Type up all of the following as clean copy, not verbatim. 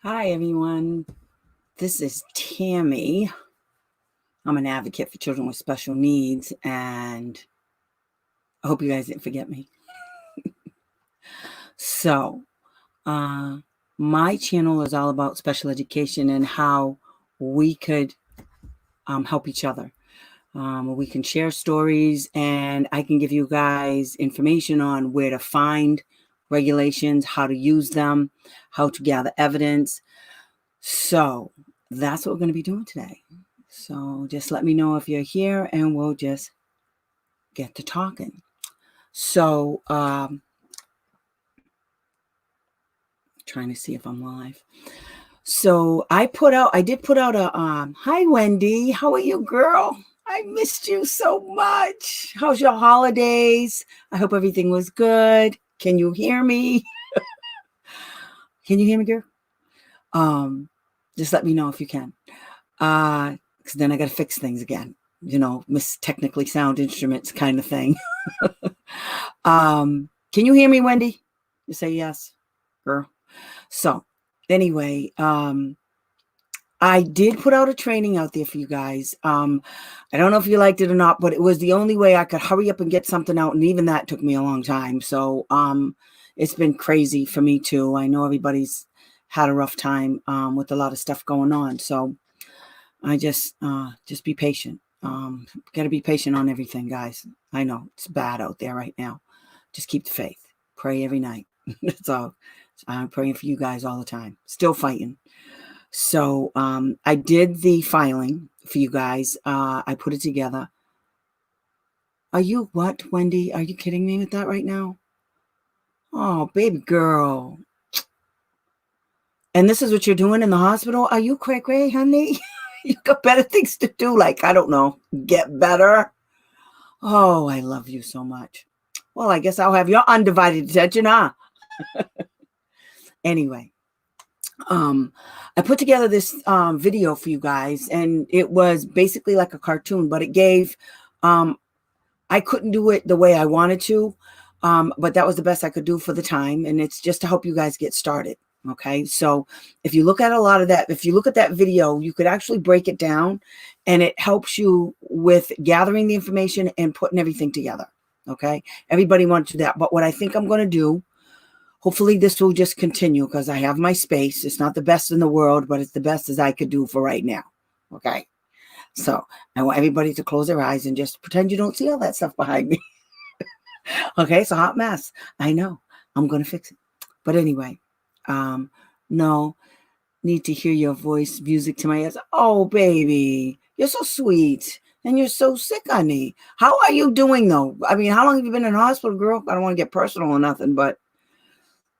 Hi, everyone. This is Tammy. I'm an advocate for children with special needs, and I hope you guys didn't forget me. So, my channel is all about special education and how we could help each other. We can share stories, and I can give you guys information on where to find regulations, how to use them, how to gather evidence. So that's what we're going to be doing today. So just let me know if you're here and we'll just get to talking. So trying to see if I'm live. So I did put out a hi Wendy, how are you, girl? I missed you so much. How's your holidays? I hope everything was good. Can you hear me? Can you hear me, girl? Just let me know if you can. Because then I got to fix things again. You know, miss technically sound instruments kind of thing. Can you hear me, Wendy? You say yes, girl. So anyway, I did put out a training out there for you guys. I don't know if you liked it or not, but it was the only way I could hurry up and get something out. And even that took me a long time. So it's been crazy for me too. I know everybody's had a rough time with a lot of stuff going on. So I just be patient. Got to be patient on everything, guys. I know it's bad out there right now. Just keep the faith. Pray every night. That's all. I'm praying for you guys all the time. Still fighting. So I did the filing for you guys. I put it together. Are you what, Wendy? Are you kidding me with that right now? Oh, baby girl. And this is what you're doing in the hospital? Are you cray-cray, honey? You got better things to do, like, I don't know, get better. Oh, I love you so much. Well, I guess I'll have your undivided attention, huh? Anyway, I put together this video for you guys, and it was basically like a cartoon, but it gave, I couldn't do it the way I wanted to, but that was the best I could do for the time, and it's just to help you guys get started. Okay, so if you look at a lot of that, if you look at that video, you could actually break it down, and it helps you with gathering the information and putting everything together. Okay, everybody wants to do that, but what I think I'm going to do, hopefully this will just continue because I have my space. It's not the best in the world, but it's the best as I could do for right now. Okay, so I want everybody to close their eyes and just pretend you don't see all that stuff behind me. Okay, it's a hot mess. I know. I'm going to fix it. But anyway, no need to hear your voice, music to my ears. Oh, baby, you're so sweet. And you're so sick, honey. How are you doing, though? I mean, how long have you been in hospital, girl? I don't want to get personal or nothing, but,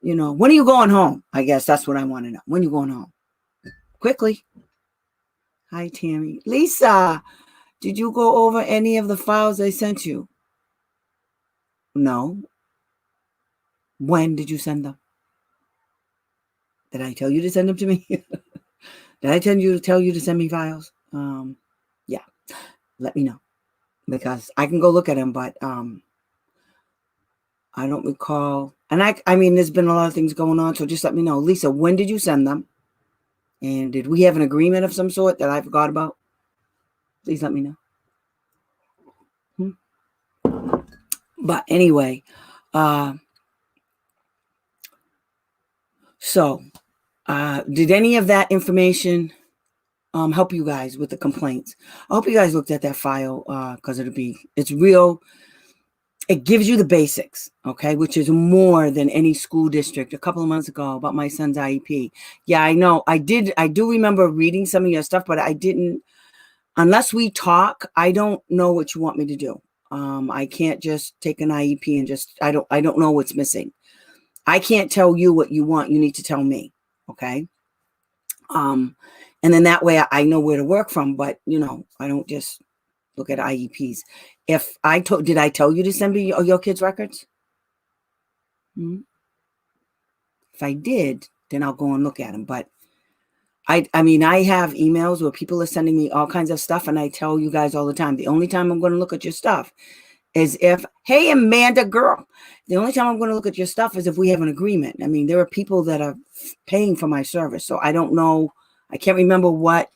you know, when are you going home? I guess that's what I want to know. When are you going home? Quickly. Hi, Tammy. Lisa, did you go over any of the files I sent you? No. When did you send them? Did I tell you to send them to me? Did I tell you to send me files? Yeah. Let me know. Because I can go look at them, but I don't recall. And I mean, there's been a lot of things going on, so just let me know. Lisa, when did you send them? And did we have an agreement of some sort that I forgot about? Please let me know. But anyway, so did any of that information help you guys with the complaints? I hope you guys looked at that file because it's real. It gives you the basics, okay, which is more than any school district. A couple of months ago about my son's IEP. Yeah, I know. I do remember reading some of your stuff, but I didn't, unless we talk, I don't know what you want me to do. I can't just take an IEP and just, I don't know what's missing. I can't tell you what you want. You need to tell me, okay? And then that way I know where to work from, but, you know, I don't just look at IEPs. If did I tell you to send me your kids' records? If I did, then I'll go and look at them. But I mean, I have emails where people are sending me all kinds of stuff, and I tell you guys all the time, the only time I'm going to look at your stuff as if, hey, Amanda, girl, the only time I'm going to look at your stuff is if we have an agreement. I mean, there are people that are paying for my service. So I don't know. I can't remember what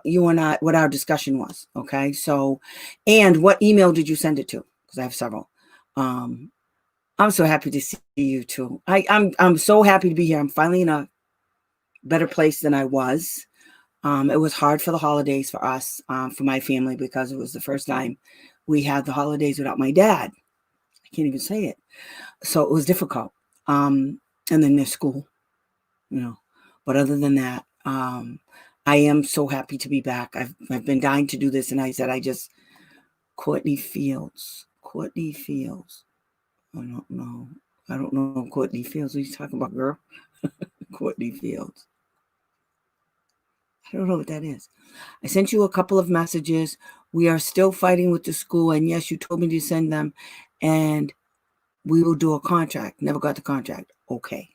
you and I, what our discussion was. Okay. So, and what email did you send it to? Because I have several. I'm so happy to see you too. I'm so happy to be here. I'm finally in a better place than I was. It was hard for the holidays for us, for my family, because it was the first time we had the holidays without my dad. I can't even say it. So it was difficult. And then there's school, you know. But other than that, I am so happy to be back. I've been dying to do this, and I said Courtney Fields. Courtney Fields. I don't know Courtney Fields. What are you talking about, girl? Courtney Fields. I don't know what that is. I sent you a couple of messages. We are still fighting with the school. And yes, you told me to send them. And we will do a contract. Never got the contract. Okay.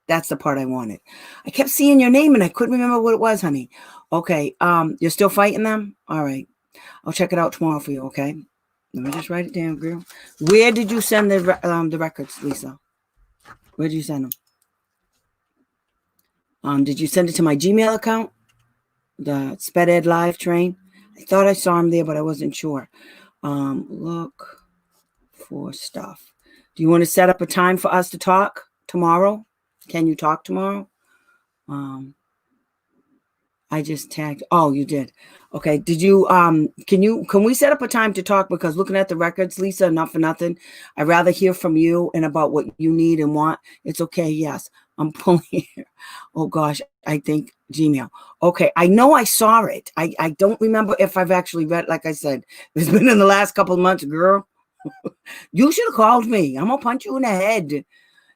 That's the part I wanted. I kept seeing your name and I couldn't remember what it was, honey. Okay. You're still fighting them? All right. I'll check it out tomorrow for you, okay? Let me just write it down, girl. Where did you send the records, Lisa? Where did you send them? Did you send it to my Gmail account? The Sped Ed Live train? I thought I saw him there, but I wasn't sure. Look for stuff. Do you want to set up a time for us to talk tomorrow? Can you talk tomorrow? I just tagged. Oh, you did. Okay. Did you, can we set up a time to talk? Because looking at the records, Lisa, not for nothing, I'd rather hear from you and about what you need and want. It's okay. Yes. I'm pulling here. Oh gosh. I think Gmail. Okay. I know I saw it. I don't remember if I've actually read, like I said, it's been in the last couple of months, girl. You should have called me. I'm gonna punch you in the head.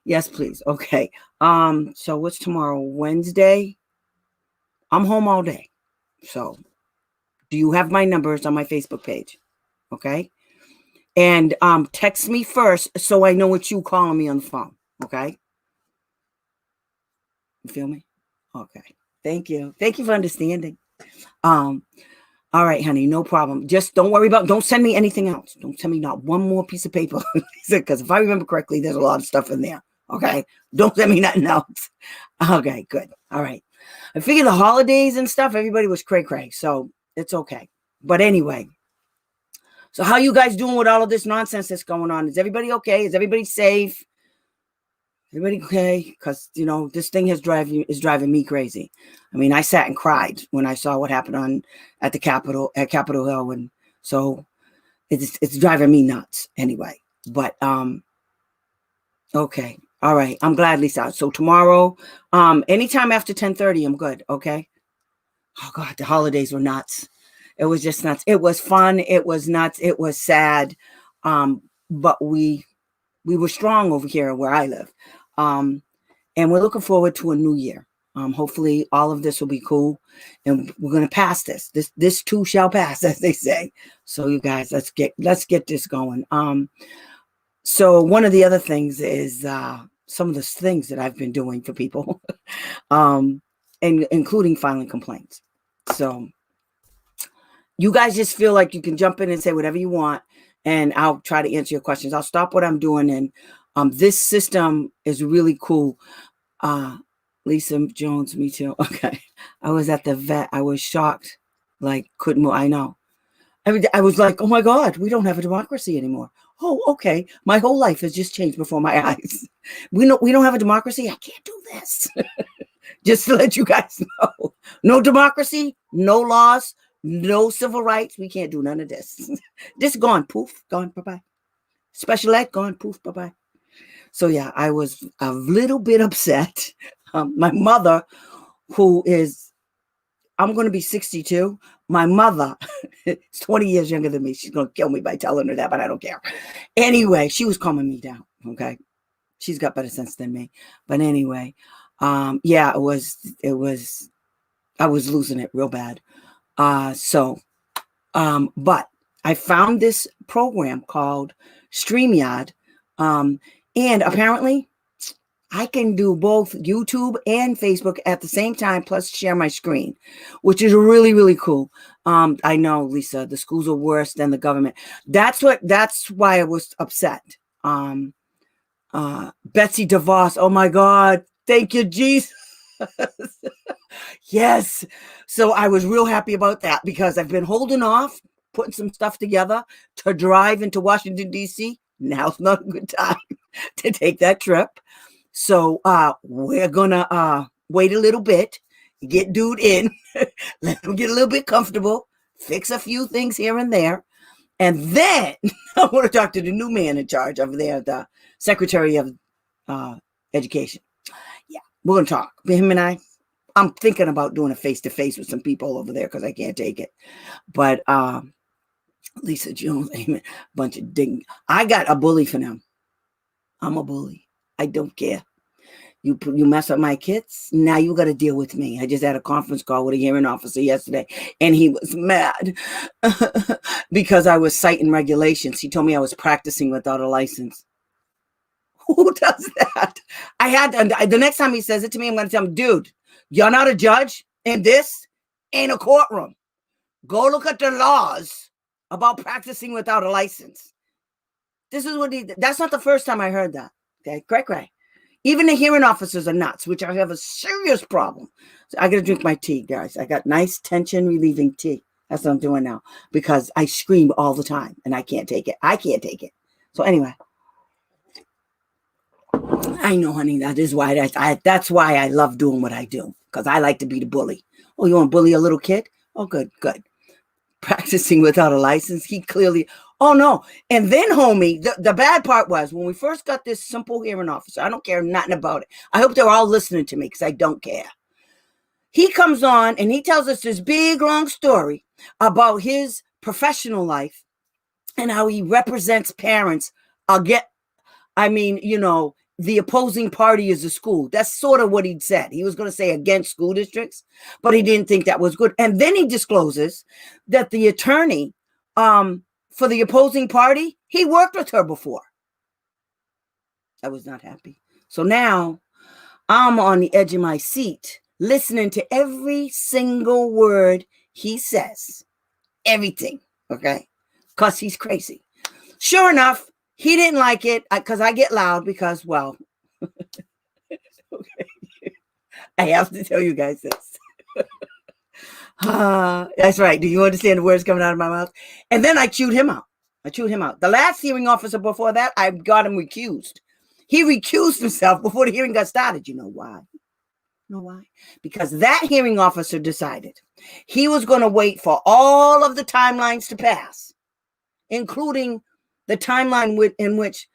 Yes, please. Okay. So what's tomorrow? Wednesday? I'm home all day. So do you have my numbers on my Facebook page? Okay. And text me first so I know it's you calling me on the phone. Okay. You feel me? Okay. Thank you. Thank you for understanding. All right, honey, no problem. Just don't worry about, don't send me anything else. Don't send me not one more piece of paper. Because if I remember correctly, there's a lot of stuff in there. Okay. Don't send me nothing else. Okay, good. All right. I figured the holidays and stuff, everybody was cray-cray. So it's okay. But anyway, so how you guys doing with all of this nonsense that's going on? Is everybody okay? Is everybody safe? Everybody okay? Because, you know, this thing is driving me crazy. I mean, I sat and cried when I saw what happened at Capitol Hill. And so it's driving me nuts anyway. But, okay. All right. I'm glad, Lisa. So tomorrow, anytime after 10:30, I'm good. Okay. Oh God, the holidays were nuts. It was just nuts. It was fun. It was nuts. It was sad. But we were strong over here where I live. And we're looking forward to a new year. Hopefully all of this will be cool and we're going to pass this. This too shall pass, as they say. So you guys, let's get this going. So one of the other things is, some of the things that I've been doing for people, and including filing complaints. So you guys just feel like you can jump in and say whatever you want, and I'll try to answer your questions. I'll stop what I'm doing. And this system is really cool. Lisa Jones, me too. Okay. I was at the vet. I was shocked. Like, couldn't move. I know. I was like, oh my God, we don't have a democracy anymore. Oh, okay. My whole life has just changed before my eyes. We don't have a democracy. I can't do this. Just to let you guys know. No democracy, no laws, no civil rights. We can't do none of this. This gone, poof, gone, bye-bye. Special ed, gone, poof, bye-bye. So yeah, I was a little bit upset. My mother, who is, I'm going to be 62. My mother is 20 years younger than me. She's going to kill me by telling her that, but I don't care. Anyway, she was calming me down. Okay. She's got better sense than me. But anyway, yeah, I was losing it real bad. But I found this program called StreamYard. And apparently I can do both YouTube and Facebook at the same time, plus share my screen, which is really, really cool. I know, Lisa, the schools are worse than the government. That's why I was upset. Betsy DeVos, oh my God, thank you, Jesus. Yes. So I was real happy about that because I've been holding off, putting some stuff together to drive into Washington, D.C. Now's not a good time to take that trip. So we're gonna wait a little bit, get dude in, let him get a little bit comfortable, fix a few things here and there. And then I want to talk to the new man in charge over there, the Secretary of Education. Yeah, we're gonna talk. Him and I'm thinking about doing a face-to-face with some people over there because I can't take it. But Lisa Jones, amen, bunch of ding. I got a bully for them. I'm a bully. I don't care. You mess up my kids, now you got to deal with me. I just had a conference call with a hearing officer yesterday, and he was mad because I was citing regulations. He told me I was practicing without a license. Who does that? I had to, the next time he says it to me, I'm going to tell him, dude, you're not a judge, and this ain't a courtroom. Go look at the laws about practicing without a license. This is what that's not the first time I heard that. Okay, cray. Even the hearing officers are nuts, which I have a serious problem. So I got to drink my tea, guys. I got nice tension relieving tea. That's what I'm doing now because I scream all the time and I can't take it. I can't take it. So anyway, I know, honey, that is why that's why I love doing what I do, because I like to be the bully. Oh, you want to bully a little kid? Oh, good. Practicing without a license. He clearly, oh no. And then, homie, the bad part was when we first got this simple hearing officer, I don't care nothing about it. I hope they're all listening to me because I don't care. He comes on and he tells us this big, long story about his professional life and how he represents parents. The opposing party is the school. That's sort of what he'd said. He was going to say against school districts, but he didn't think that was good. And then he discloses that the attorney for the opposing party, he worked with her before. I was not happy. So now I'm on the edge of my seat, listening to every single word he says. Everything, okay? Because he's crazy. Sure enough, he didn't like it because I get loud because, well, okay. I have to tell you guys this. That's right. Do you understand the words coming out of my mouth? And then I chewed him out. The last hearing officer before that, I got him recused. He recused himself before the hearing got started. You know why? Because that hearing officer decided he was going to wait for all of the timelines to pass, including the timeline in which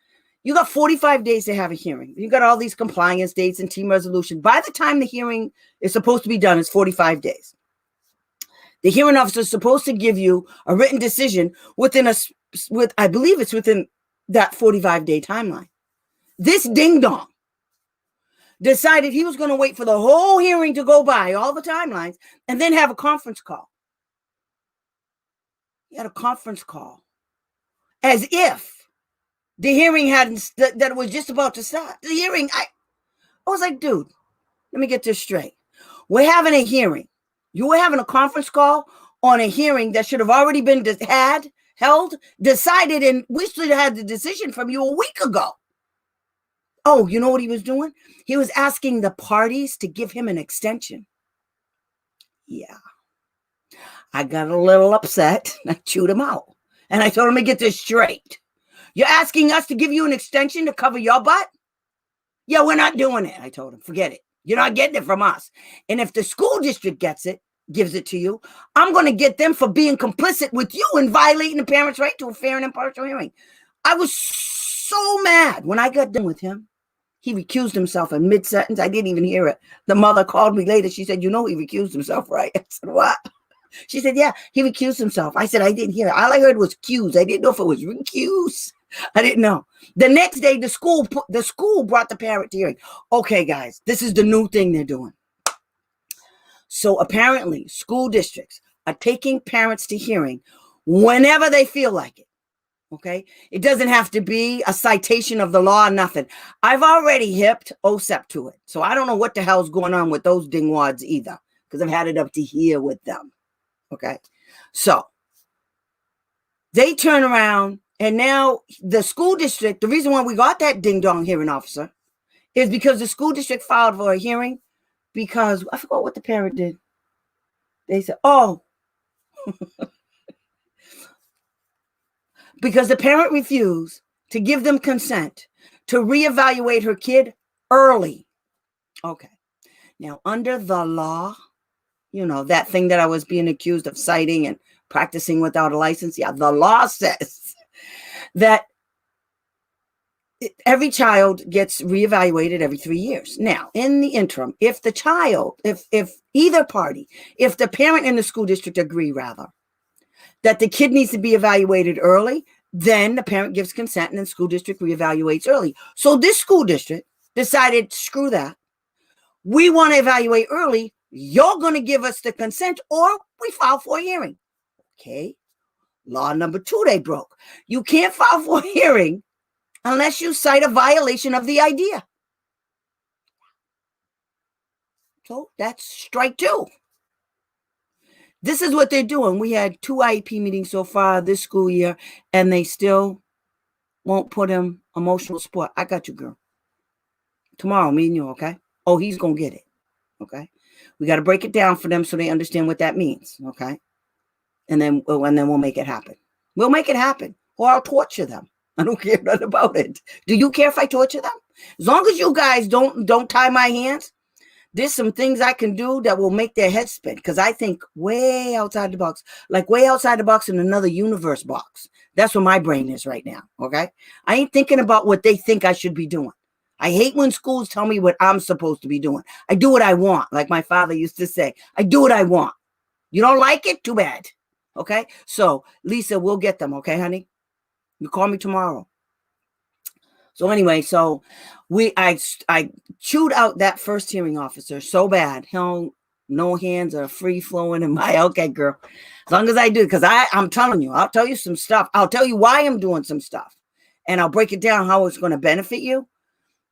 you got 45 days to have a hearing. You got all these compliance dates and team resolution. By the time the hearing is supposed to be done, it's 45 days. The hearing officer is supposed to give you a written decision I believe it's within that 45-day timeline. This ding-dong decided he was going to wait for the whole hearing to go by, all the timelines, and then have a conference call. He had a conference call as if the hearing that was just about to start. The hearing, I was like, dude, let me get this straight. We're having a hearing. You were having a conference call on a hearing that should have already been held, decided, and we should have had the decision from you a week ago. Oh, you know what he was doing? He was asking the parties to give him an extension. Yeah. I got a little upset. I chewed him out. And I told him to get this straight. You're asking us to give you an extension to cover your butt? Yeah, we're not doing it. I told him, forget it. You're not getting it from us. And if the school district gives it to you, I'm going to get them for being complicit with you and violating the parents' right to a fair and impartial hearing. I was so mad when I got done with him. He recused himself in mid-sentence. I didn't even hear it. The mother called me later. She said, you know he recused himself, right? I said, what? She said, yeah, he recused himself. I said, I didn't hear it. All I heard was cues. I didn't know if it was recuse. I didn't know. The next day, the school brought the parent to hearing. Okay, guys, this is the new thing they're doing. So apparently, school districts are taking parents to hearing whenever they feel like it. Okay. It doesn't have to be a citation of the law, nothing. I've already hipped OSEP to it. So I don't know what the hell's going on with those dingwads either, because I've had it up to here with them. Okay. So they turn around, and now the school district, the reason why we got that ding dong hearing officer is because the school district filed for a hearing because I forgot what the parent did. They said, oh, because the parent refused to give them consent to reevaluate her kid early. Okay. Now, under the law, you know, that thing that I was being accused of citing and practicing without a license. Yeah, the law says that every child gets reevaluated every 3 years. Now, in the interim, if the child, if either party, if the parent and the school district agree, rather, that the kid needs to be evaluated early, then the parent gives consent and the school district reevaluates early. So this school district decided, screw that. We want to evaluate early. You're going to give us the consent or we file for a hearing. Okay. Law number 2, they broke. You can't file for a hearing unless you cite a violation of the idea. So that's strike 2. This is what they're doing. We had 2 IEP meetings so far this school year, and they still won't put him emotional support. I got you, girl. Tomorrow, me and you, okay? Oh, he's going to get it, okay? We got to break it down for them so they understand what that means, okay? And then we'll make it happen. We'll make it happen, or I'll torture them. I don't care nothing about it. Do you care if I torture them? As long as you guys don't tie my hands, there's some things I can do that will make their head spin, because I think way outside the box, like way outside the box in another universe box. That's where my brain is right now, okay? I ain't thinking about what they think I should be doing. I hate when schools tell me what I'm supposed to be doing. I do what I want, like my father used to say. I do what I want. You don't like it? Too bad, okay? So, Lisa, we'll get them, okay, honey? You call me tomorrow. So anyway, so I chewed out that first hearing officer so bad. Hell, no hands are free flowing in my, okay, girl. As long as I do, because I'm telling you, I'll tell you some stuff. I'll tell you why I'm doing some stuff. And I'll break it down how it's going to benefit you.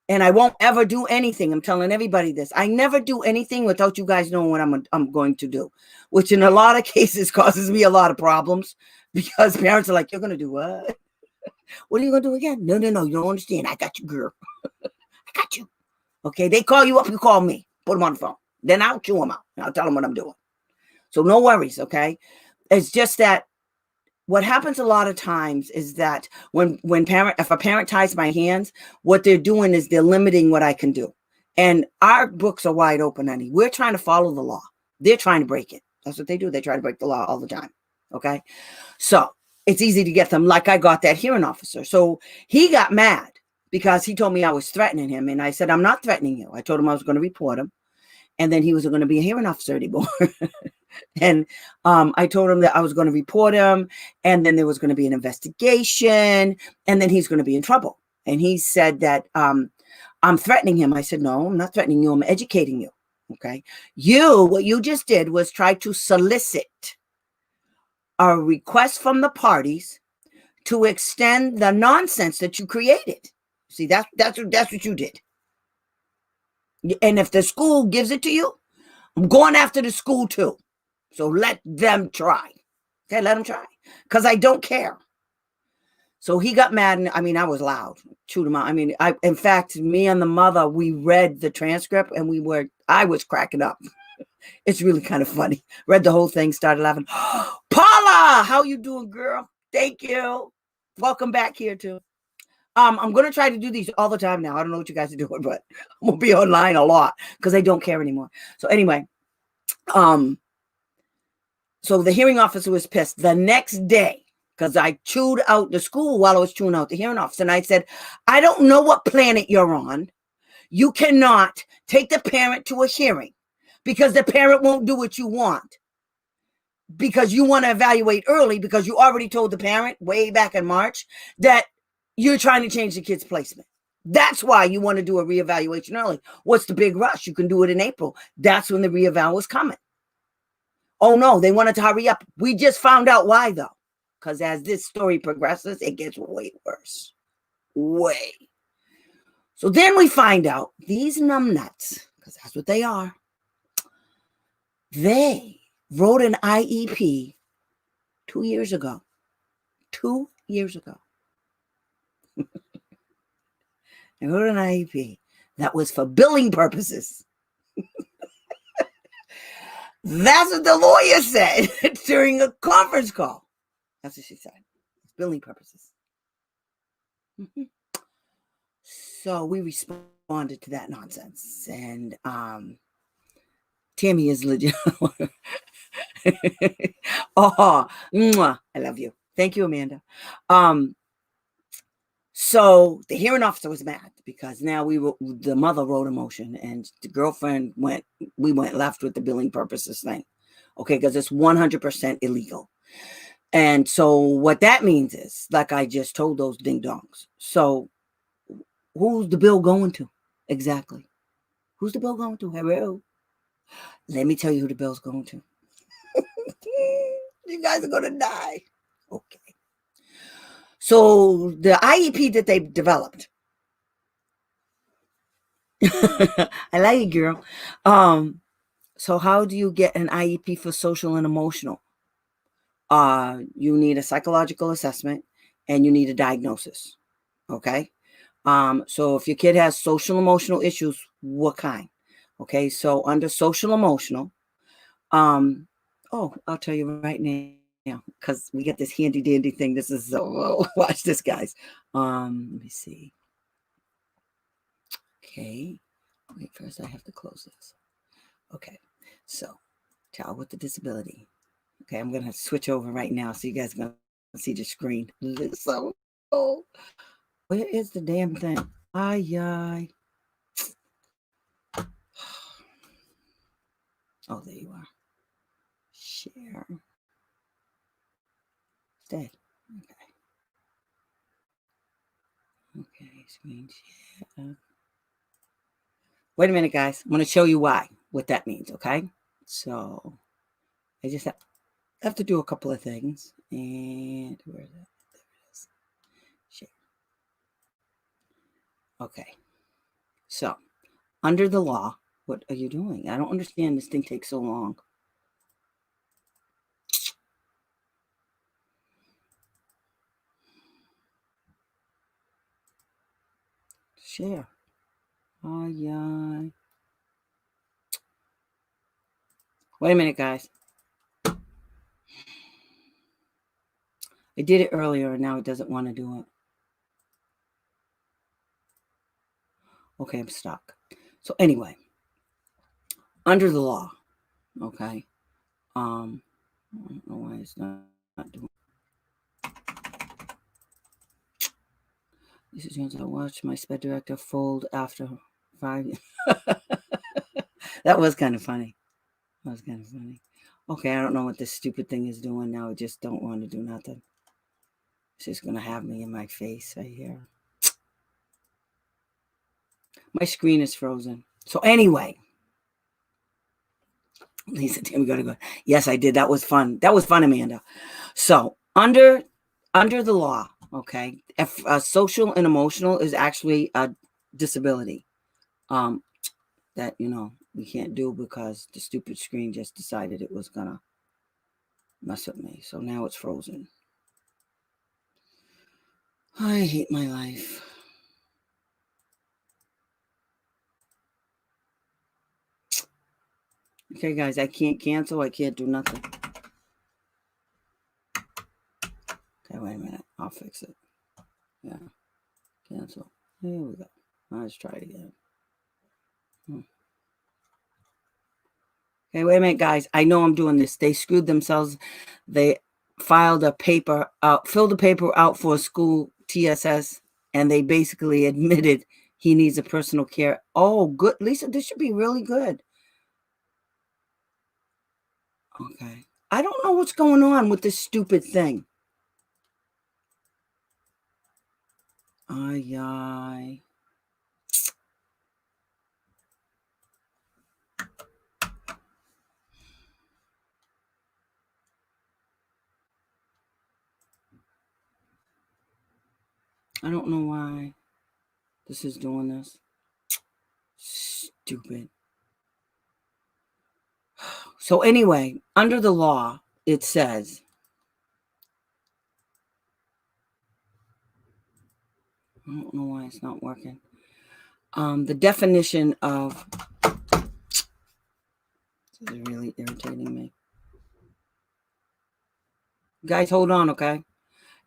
And I won't ever do anything. I'm telling everybody this. I never do anything without you guys knowing what I'm going to do, which in a lot of cases causes me a lot of problems because parents are like, you're going to do what? What are you going to do again? No, you don't understand. I got you, girl. I got you. Okay, they call you up, you call me. Put them on the phone. Then I'll chew them out. I'll tell them what I'm doing. So no worries, okay? It's just that what happens a lot of times is that if a parent ties my hands, what they're doing is they're limiting what I can do. And our books are wide open, honey. We're trying to follow the law. They're trying to break it. That's what they do. They try to break the law all the time, okay? So it's easy to get them, like I got that hearing officer. So he got mad because he told me I was threatening him. And I said, I'm not threatening you. I told him I was going to report him. And then he wasn't going to be a hearing officer anymore. And I told him that I was going to report him. And then there was going to be an investigation. And then he's going to be in trouble. And he said that I'm threatening him. I said, no, I'm not threatening you. I'm educating you. Okay. What you just did was try to solicit a request from the parties to extend the nonsense that you created. See, that's what you did. And if the school gives it to you, I'm going after the school too. So let them try. Okay, let them try. Because I don't care. So he got mad, and I was loud. Chewed him out. In fact, me and the mother, we read the transcript, and I was cracking up. It's really kind of funny. Read the whole thing, started laughing. Paula, how you doing, girl? Thank you. Welcome back here too. I'm going to try to do these all the time now. I don't know what you guys are doing, but I'm going to be online a lot because I don't care anymore. So anyway, so the hearing officer was pissed the next day because I chewed out the school while I was chewing out the hearing officer. And I said, I don't know what planet you're on. You cannot take the parent to a hearing because the parent won't do what you want. Because you want to evaluate early because you already told the parent way back in March that you're trying to change the kid's placement. That's why you want to do a reevaluation early. What's the big rush? You can do it in April. That's when the reeval was coming. Oh no, they wanted to hurry up. We just found out why though. because as this story progresses, it gets way worse. Way. So then we find out these numbnuts, because that's what they are, they wrote an IEP 2 years ago. 2 years ago. They wrote an IEP that was for billing purposes. That's what the lawyer said during a conference call. That's what she said. Billing purposes. So we responded to that nonsense. And Tammy is legit. Oh, mwah, I love you. Thank you, Amanda. So the hearing officer was mad because now the mother wrote a motion and the girlfriend we went left with the billing purposes thing. Okay, because it's 100% illegal. And so what that means is, like I just told those ding dongs. So who's the bill going to? Exactly. Who's the bill going to? Hello. Let me tell you who the bill's going to. You guys are going to die. Okay. So the IEP that they developed. I like it, girl. So how do you get an IEP for social and emotional? You need a psychological assessment and you need a diagnosis. Okay. So if your kid has social emotional issues, what kind? Okay. So under social emotional, I'll tell you right now, because we get this handy dandy thing. This is watch this, guys. Let me see. Okay. Wait, first I have to close this. Okay. So child with a disability. Okay, I'm gonna switch over right now so you guys are gonna see the screen. So where is the damn thing? Ay. Oh, there you are. Share. Stay. Okay, screen share. Wait a minute, guys. I'm going to show you what that means, okay? So I just have to do a couple of things. And where is it? There it is. Share. Okay. So under the law, what are you doing? I don't understand. This thing takes so long. Share. Ay. Wait a minute, guys. I did it earlier and now it doesn't want to do it. Okay, I'm stuck. So anyway, under the law, okay. I don't know why it's not doing. This is I watched my sped director fold after 5 years. That was kind of funny. Okay, I don't know what this stupid thing is doing now. I just don't want to do nothing. It's just going to have me in my face right here. My screen is frozen. So anyway, Lisa, we got to go. Yes, I did. That was fun. That was fun, Amanda. So under the law, okay, if social and emotional is actually a disability, that we can't do because the stupid screen just decided it was gonna mess with me. So now it's frozen. I hate my life. Okay, guys, I can't cancel. I can't do nothing. Okay, wait a minute. I'll fix it. Yeah, cancel. Here we go. Let's try it again. Okay, wait a minute, guys. I know I'm doing this. They screwed themselves. They filled the paper out for a school TSS, and they basically admitted he needs a personal care. Oh, good. Lisa, this should be really good. Okay. I don't know what's going on with this stupid thing. Ay. I don't know why this is doing this. Stupid. So anyway, under the law, it says, I don't know why it's not working. The definition of, this is really irritating me. Guys, hold on, okay?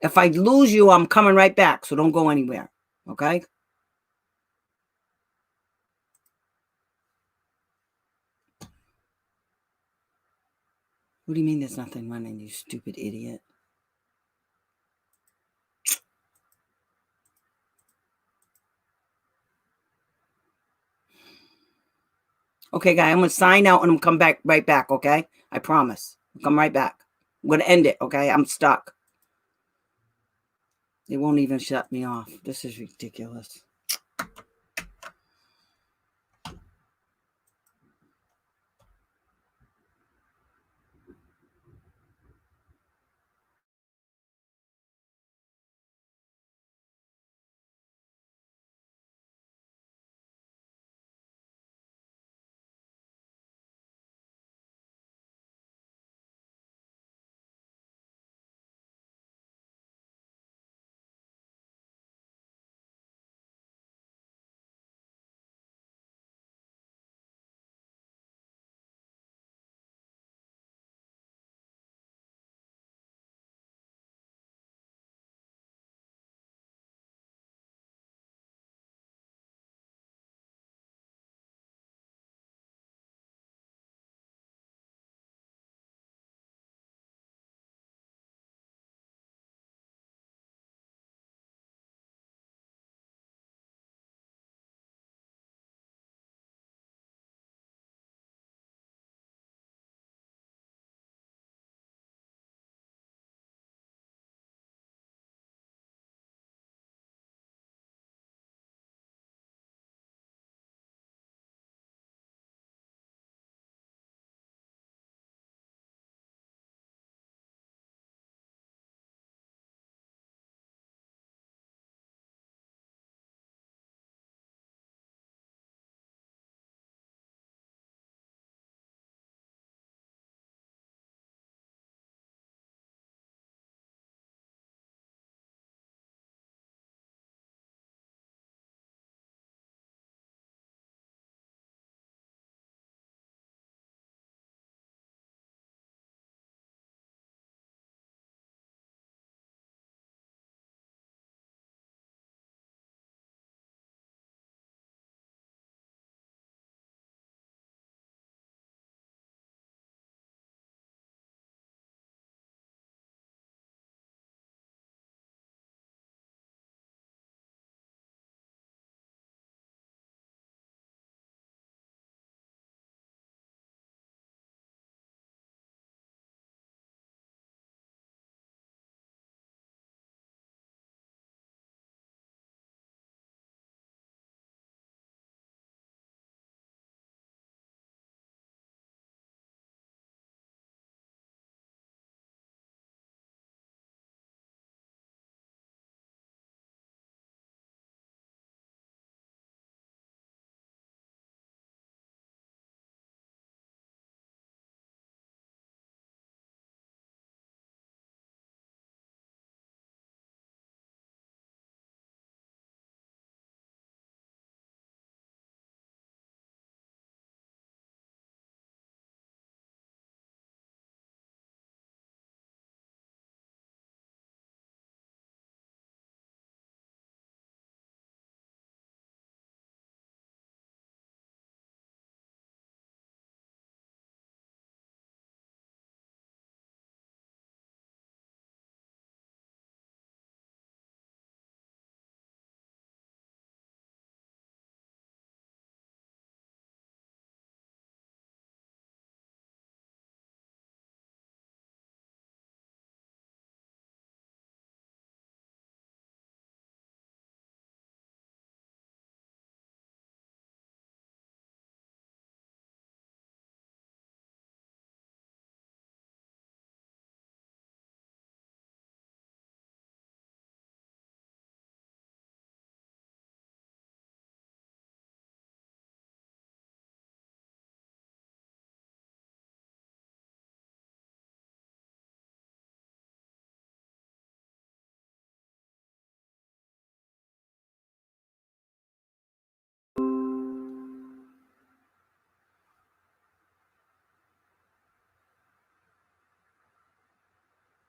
If I lose you, I'm coming right back, so don't go anywhere, okay? What do you mean there's nothing running, you stupid idiot? Okay, guy, I'm going to sign out and I'm come back right back, okay? I promise. I'll come right back. I'm going to end it, okay? I'm stuck. They won't even shut me off. This is ridiculous.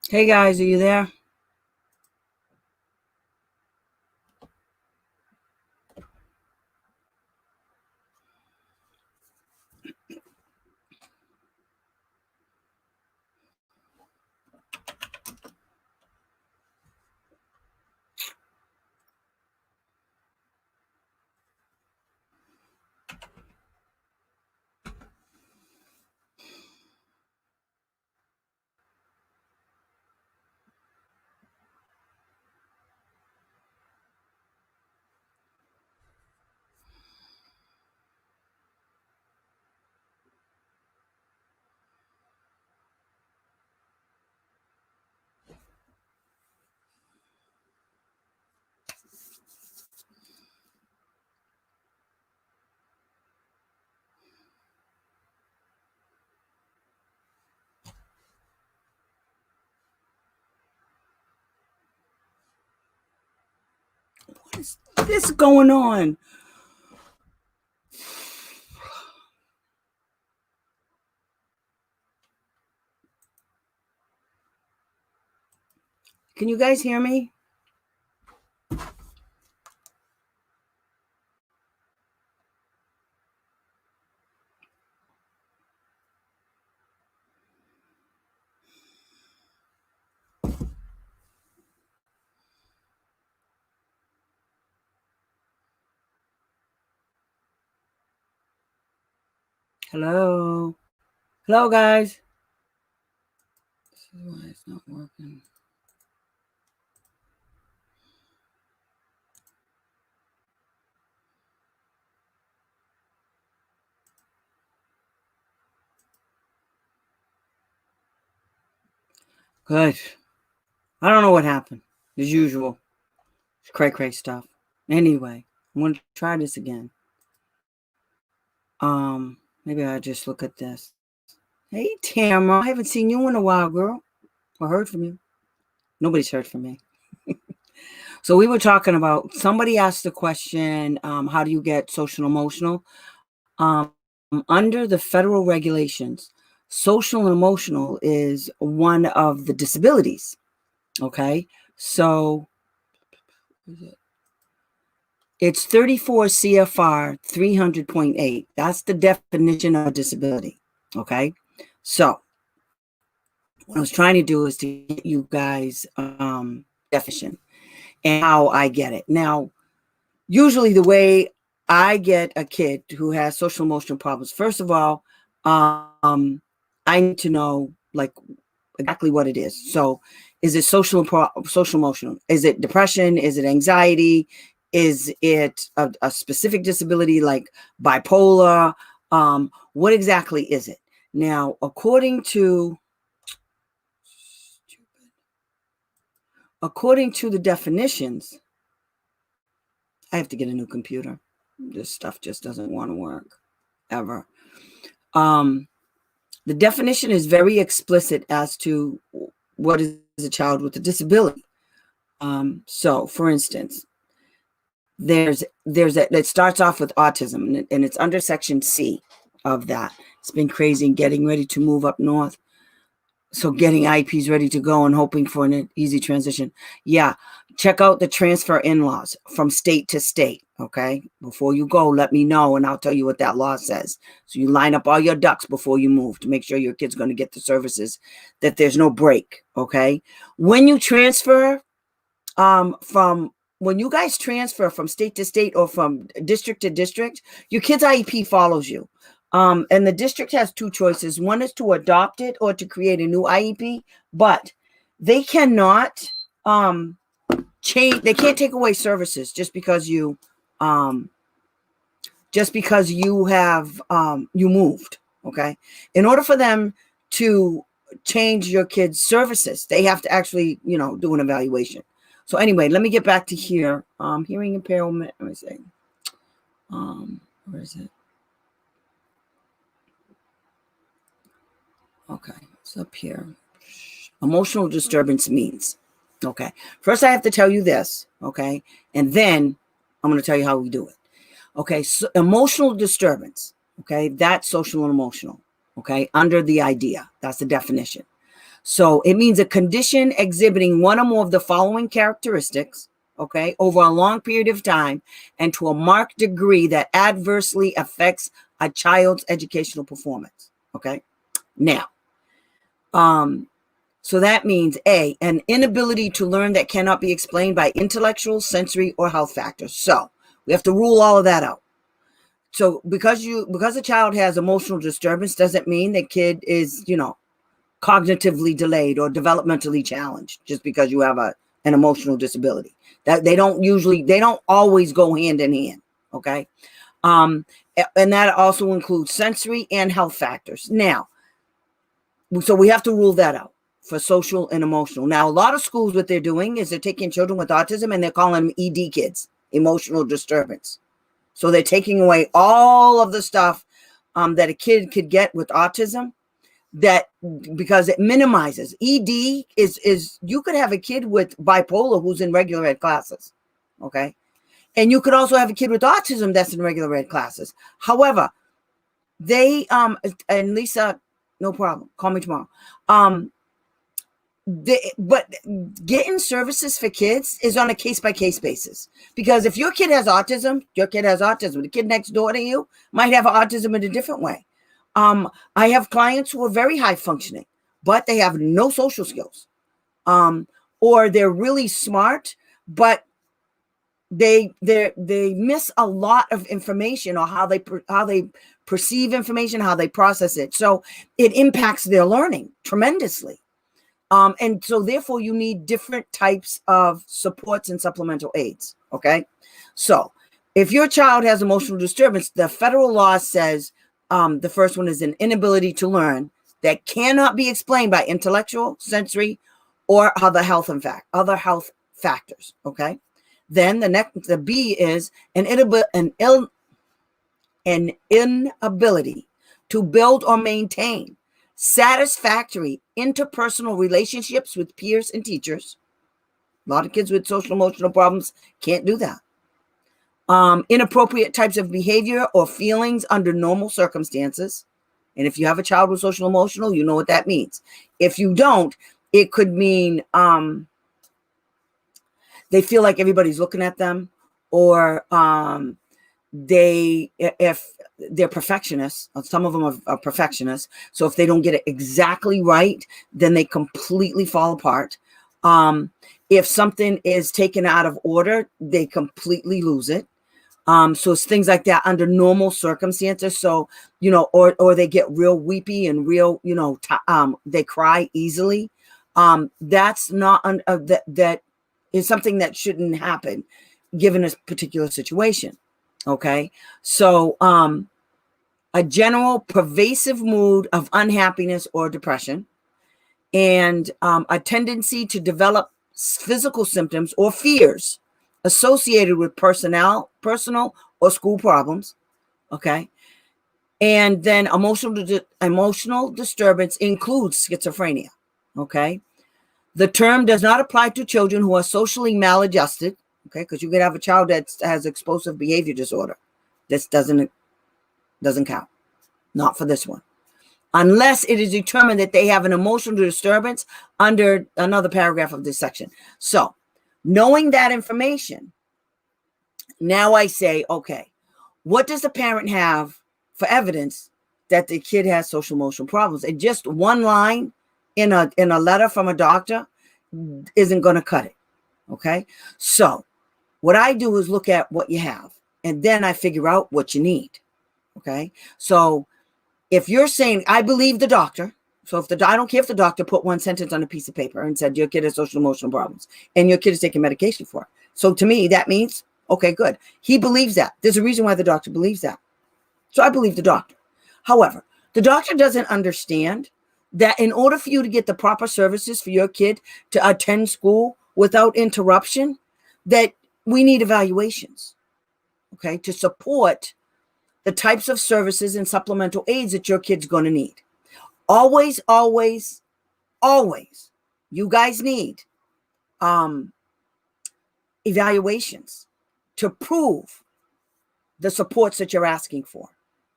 Hey guys, are you there? What is this going on? Can you guys hear me? Hello? Hello, guys? This is why it's not working. Good. I don't know what happened. As usual. It's cray-cray stuff. Anyway, I'm going to try this again. Maybe I'll just look at this. Hey, Tamara. I haven't seen you in a while, girl. Or heard from you. Nobody's heard from me. So we were talking about, somebody asked the question, how do you get social and emotional? Under the federal regulations, social and emotional is one of the disabilities. Okay. So it's 34 CFR 300.8. That's the definition of a disability. Okay. So what I was trying to do is to get you guys definition and how I get it. Now, usually the way I get a kid who has social emotional problems, first of all, I need to know like exactly what it is. So is it social emotional? Is it depression? Is it anxiety? Is it a specific disability like bipolar? What exactly is it? Now, according to the definitions, I have to get a new computer. This stuff just doesn't want to work ever. The definition is very explicit as to what is a child with a disability. So, for instance, it starts off with autism, and it's under section C of that. It's been crazy and getting ready to move up north. So getting IEPs ready to go and hoping for an easy transition. Yeah, check out the transfer in-laws from state to state, okay? Before you go, let me know, and I'll tell you what that law says. So you line up all your ducks before you move to make sure your kid's going to get the services, that there's no break, okay? When you transfer when you guys transfer from state to state or from district to district, your kid's IEP follows you. And the district has two choices. One is to adopt it or to create a new IEP, but they cannot change. They can't take away services just because you have you moved. Okay. In order for them to change your kid's services, they have to actually, do an evaluation. So anyway, let me get back to here. Hearing impairment. Let me see. Where is it? Okay, it's up here. Emotional disturbance means. Okay, first I have to tell you this. Okay, and then I'm going to tell you how we do it. Okay, so emotional disturbance. Okay, that's social and emotional. Okay, under the idea. That's the definition. So it means a condition exhibiting one or more of the following characteristics, okay, over a long period of time and to a marked degree that adversely affects a child's educational performance, okay? Now, so that means A, an inability to learn that cannot be explained by intellectual, sensory, or health factors. So we have to rule all of that out. So because a child has emotional disturbance doesn't mean the kid is, cognitively delayed or developmentally challenged just because you have an emotional disability. That they don't always go hand in hand. Okay. And that also includes sensory and health factors. Now, so we have to rule that out for social and emotional. Now, a lot of schools, what they're doing is they're taking children with autism and they're calling them ED kids, emotional disturbance. So they're taking away all of the stuff that a kid could get with autism, that because it minimizes. ED is you could have a kid with bipolar who's in regular ed classes, okay? And you could also have a kid with autism that's in regular ed classes. However, they and Lisa, no problem, call me tomorrow. But getting services for kids is on a case-by-case basis, because if your kid has autism, your kid has autism. The kid next door to you might have autism in a different way. I have clients who are very high functioning, but they have no social skills, or they're really smart, but they miss a lot of information, or how they perceive information, how they process it. So it impacts their learning tremendously. And so therefore you need different types of supports and supplemental aids. Okay. So if your child has emotional disturbance, the federal law says, the first one is an inability to learn that cannot be explained by intellectual, sensory, or other health factors. Okay. Then the B is an inability to build or maintain satisfactory interpersonal relationships with peers and teachers. A lot of kids with social emotional problems can't do that. Inappropriate types of behavior or feelings under normal circumstances. And if you have a child with social emotional, you know what that means. If you don't, it could mean they feel like everybody's looking at them, or if they're perfectionists, some of them are perfectionists. So if they don't get it exactly right, then they completely fall apart. If something is taken out of order, they completely lose it. So it's things like that under normal circumstances. So, or they get real weepy and real, they cry easily. That's not, that is something that shouldn't happen given a particular situation. Okay. So, a general pervasive mood of unhappiness or depression, and a tendency to develop physical symptoms or fears associated with personal or school problems. Okay. And then emotional disturbance includes schizophrenia. Okay. The term does not apply to children who are socially maladjusted. Okay. Because you could have a child that has explosive behavior disorder. This doesn't count. Not for this one. Unless it is determined that they have an emotional disturbance under another paragraph of this section. So, knowing that information, now I say, okay, what does the parent have for evidence that the kid has social emotional problems? And just one line in a letter from a doctor isn't going to cut it. Okay. So what I do is look at what you have, and then I figure out what you need. Okay. So if you're saying, I believe the doctor, so I don't care if the doctor put one sentence on a piece of paper and said, your kid has social emotional problems and your kid is taking medication for it. So to me, that means, okay, good. He believes that. There's a reason why the doctor believes that. So I believe the doctor. However, the doctor doesn't understand that in order for you to get the proper services for your kid to attend school without interruption, that we need evaluations, okay, to support the types of services and supplemental aids that your kid's going to need. Always, always, always, you guys need evaluations to prove the supports that you're asking for.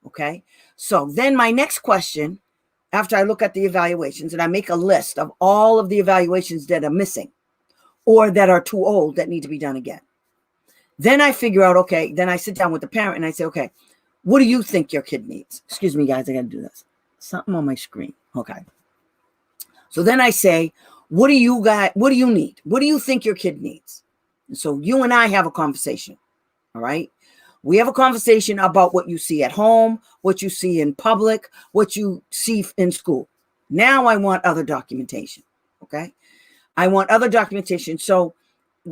Okay. So then my next question, after I look at the evaluations and I make a list of all of the evaluations that are missing or that are too old that need to be done again. Then I figure out, okay, then I sit down with the parent and I say, okay, what do you think your kid needs? Excuse me, guys, I got to do this. Something on my screen. Okay. So then I say, what do you need? What do you think your kid needs? And so you and I have a conversation. All right. We have a conversation about what you see at home, what you see in public, what you see in school. Now I want other documentation. Okay. I want other documentation. So,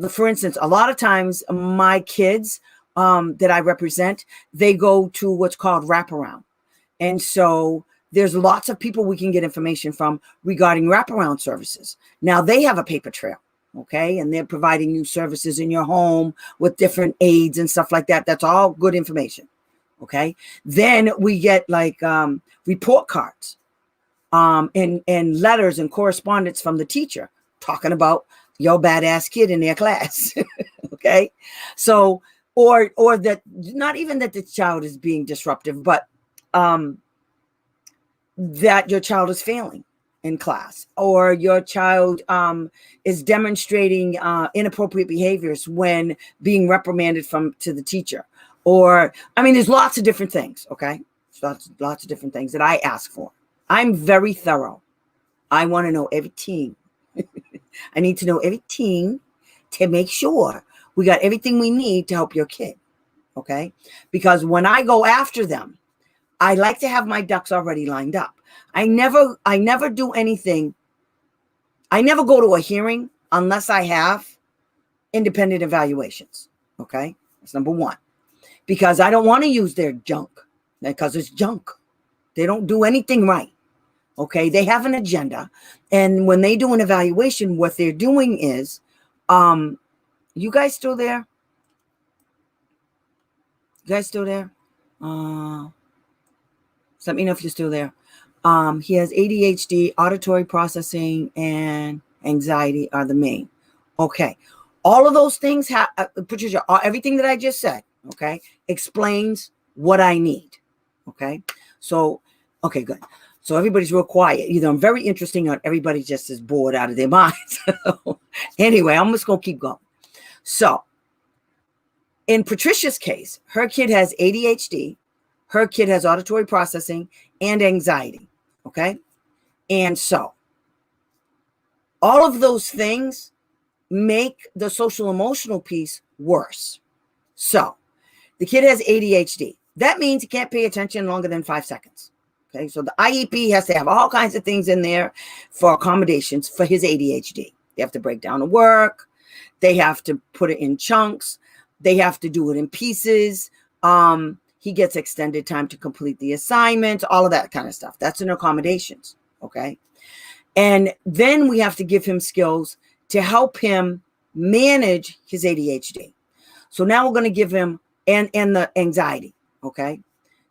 for instance, a lot of times my kids that I represent, they go to what's called wraparound. And so there's lots of people we can get information from regarding wraparound services. Now they have a paper trail. Okay. And they're providing you services in your home with different aids and stuff like that. That's all good information. Okay. Then we get like report cards and letters and correspondence from the teacher talking about your badass kid in their class. Okay. So, or that not even that the child is being disruptive, but that your child is failing in class, or your child is demonstrating inappropriate behaviors when being reprimanded to the teacher. Or, I mean, there's lots of different things, okay? Lots of different things that I ask for. I'm very thorough. I want to know everything. I need to know everything to make sure we got everything we need to help your kid, okay? Because when I go after them, I like to have my ducks already lined up. I never do anything. I never go to a hearing unless I have independent evaluations. Okay. That's number one, because I don't want to use their junk because it's junk. They don't do anything right. Okay. They have an agenda. And when they do an evaluation, what they're doing is, you guys still there? You guys still there? So let me know if you're still there. He has ADHD, auditory processing, and anxiety are the main. Okay. All of those things, Patricia, everything that I just said, okay, explains what I need. Okay. So, okay, good. So everybody's real quiet. Either I'm very interesting or everybody just is bored out of their minds. Anyway, I'm just going to keep going. So in Patricia's case, her kid has ADHD. Her kid has auditory processing and anxiety. Okay. And so all of those things make the social emotional piece worse. So the kid has ADHD. That means he can't pay attention longer than 5 seconds. Okay. So the IEP has to have all kinds of things in there for accommodations for his ADHD. They have to break down the work. They have to put it in chunks. They have to do it in pieces. He gets extended time to complete the assignment, all of that kind of stuff. That's in accommodations, okay? And then we have to give him skills to help him manage his ADHD. So now we're going to give him, and the anxiety, okay?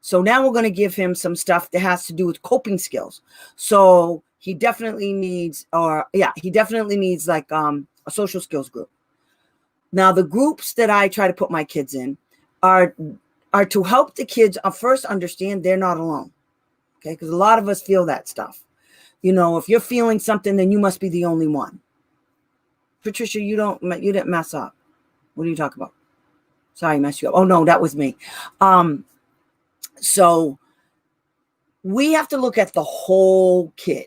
So now we're going to give him some stuff that has to do with coping skills. So he definitely needs, like a social skills group. Now the groups that I try to put my kids in are to help the kids first understand they're not alone. Okay. Because a lot of us feel that stuff. You know, if you're feeling something, then you must be the only one. Patricia, you didn't mess up. What are you talking about? Sorry, I messed you up. Oh no, that was me. So we have to look at the whole kid.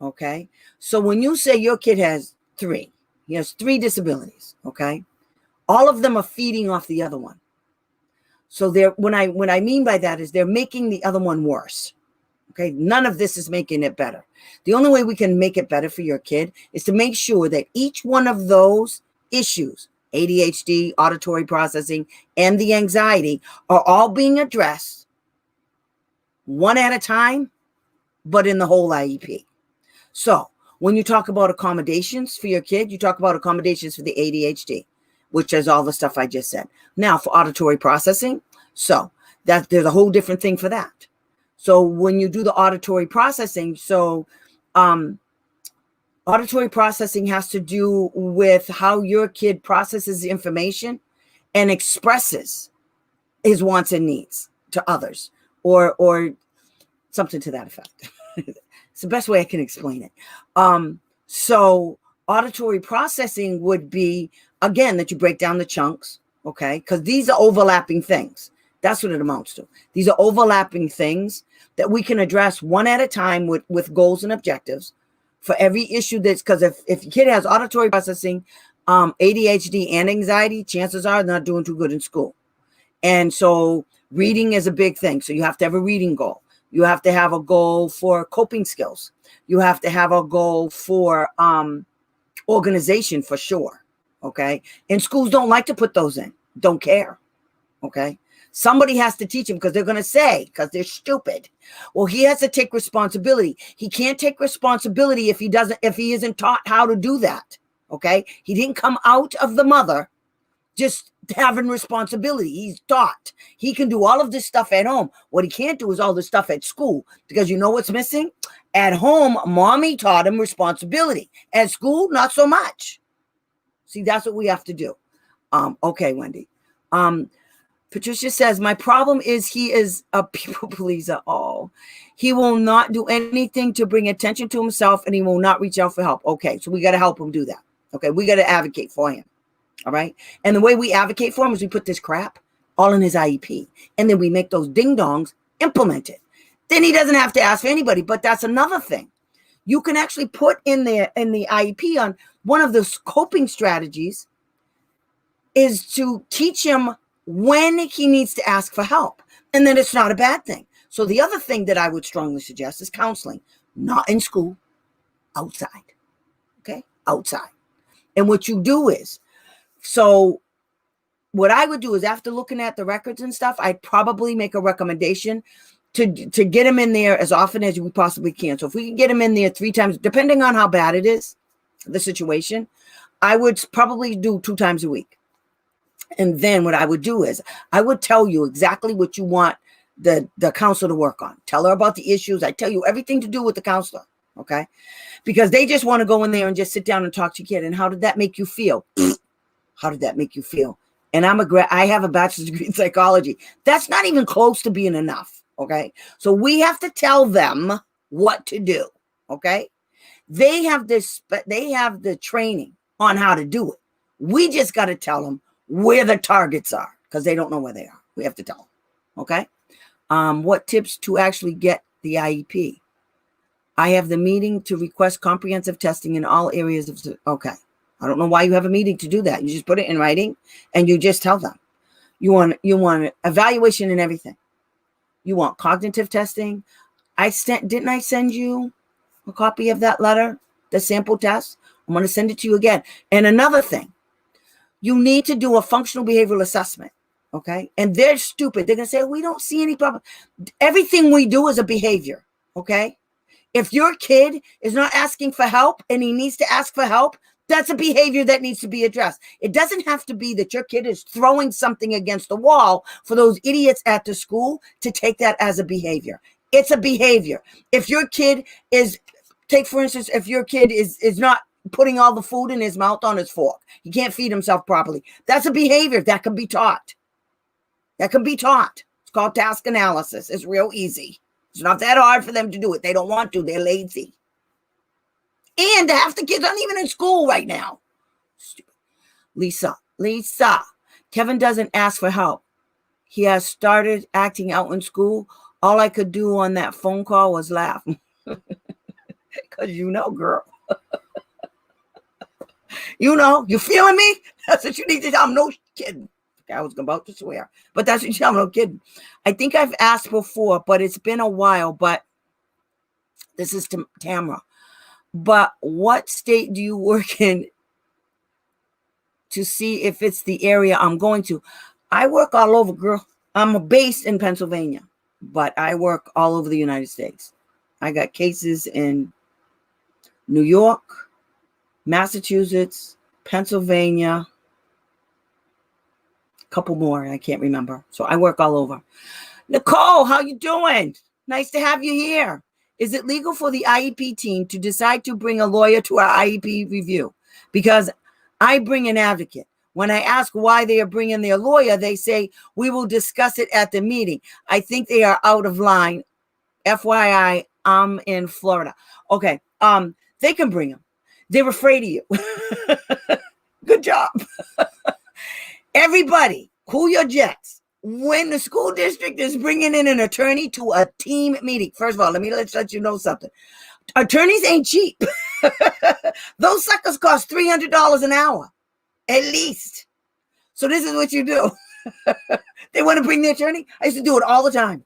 Okay. So when you say your kid has 3, he has 3 disabilities. Okay. All of them are feeding off the other one. So what I mean by that is they're making the other one worse. Okay. None of this is making it better. The only way we can make it better for your kid is to make sure that each one of those issues, ADHD, auditory processing, and the anxiety, are all being addressed one at a time, but in the whole IEP. So when you talk about accommodations for your kid, you talk about accommodations for the ADHD, which is all the stuff I just said. Now for auditory processing, so that there's a whole different thing for that. So when you do the auditory processing, auditory processing has to do with how your kid processes information and expresses his wants and needs to others, or something to that effect. It's the best way I can explain it. So auditory processing would be, again, that you break down the chunks, okay? Because these are overlapping things. That's what it amounts to. These are overlapping things that we can address one at a time with goals and objectives for every issue that's, because if your kid has auditory processing, ADHD and anxiety, chances are they're not doing too good in school. And so reading is a big thing. So you have to have a reading goal. You have to have a goal for coping skills. You have to have a goal for organization for sure. Okay. And schools don't like to put those in. Don't care. Okay. Somebody has to teach them because they're going to say, because they're stupid. Well, he has to take responsibility. He can't take responsibility if he isn't taught how to do that. Okay. He didn't come out of the mother just having responsibility. He's taught. He can do all of this stuff at home. What he can't do is all this stuff at school, because you know what's missing? At home, mommy taught him responsibility. At school, not so much. See, that's what we have to do. Okay, Wendy. Patricia says, my problem is he is a people pleaser. Oh, he will not do anything to bring attention to himself, and he will not reach out for help. Okay, so we got to help him do that. Okay, we got to advocate for him. All right. And the way we advocate for him is we put this crap all in his IEP, and then we make those ding dongs implement it. Then he doesn't have to ask for anybody. But that's another thing. You can actually put in there in the IEP on one of the coping strategies is to teach him when he needs to ask for help. And then it's not a bad thing. So the other thing that I would strongly suggest is counseling, not in school, outside. Okay. Outside. And what you do is, so what I would do is, after looking at the records and stuff, I'd probably make a recommendation to get him in there as often as we possibly can. So if we can get him in there 3 times, depending on how bad it is, the situation, I would probably do 2 times a week. And then what I would do is I would tell you exactly what you want the counselor to work on. Tell her about the issues. I tell you everything to do with the counselor. Okay. Because they just want to go in there and just sit down and talk to your kid. And how did that make you feel? How did that make you feel? And I have a bachelor's degree in psychology. That's not even close to being enough. Okay. So we have to tell them what to do. Okay. They have the training on how to do it. We just got to tell them where the targets are, because they don't know where they are. We have to tell them. Okay. What tips to actually get the IEP? I have the meeting to request comprehensive testing in all areas of, okay. I don't know why you have a meeting to do that. You just put it in writing and you just tell them. You want evaluation and everything. You want cognitive testing. Didn't I send you a copy of that letter, the sample test? I'm going to send it to you again. And another thing, you need to do a functional behavioral assessment. Okay. And they're stupid. They're going to say, we don't see any problem. Everything we do is a behavior. Okay. If your kid is not asking for help and he needs to ask for help, that's a behavior that needs to be addressed. It doesn't have to be that your kid is throwing something against the wall for those idiots at the school to take that as a behavior. It's a behavior. If your kid is, take for instance, if your kid is not putting all the food in his mouth on his fork, he can't feed himself properly. That's a behavior that can be taught. That can be taught. It's called task analysis. It's real easy. It's not that hard for them to do it. They don't want to. They're lazy. And half the kids aren't even in school right now. Stupid. Lisa, Kevin doesn't ask for help. He has started acting out in school. All I could do on that phone call was laugh. Because girl. You feeling me? That's what you need to tell him. No kidding. I was about to swear. But that's what you tell him. No kidding. I think I've asked before, but it's been a while. But this is Tamara. But what state do you work in to see if it's the area I'm going to? I work all over, girl. I'm based in Pennsylvania, but I work all over the United States. I got cases in New York, Massachusetts, Pennsylvania, a couple more. I can't remember. So I work all over. Nicole, how you doing? Nice to have you here. Is it legal for the IEP team to decide to bring a lawyer to our IEP review? Because I bring an advocate. When I ask why they are bringing their lawyer, they say, we will discuss it at the meeting. I think they are out of line. FYI, I'm in Florida. Okay. They can bring them. They're afraid of you. Good job. Everybody, cool your jets. When the school district is bringing in an attorney to a team meeting, first of all, let's let you know something. Attorneys ain't cheap. Those suckers cost $300 an hour, at least. So this is what you do. They want to bring the attorney. I used to do it all the time.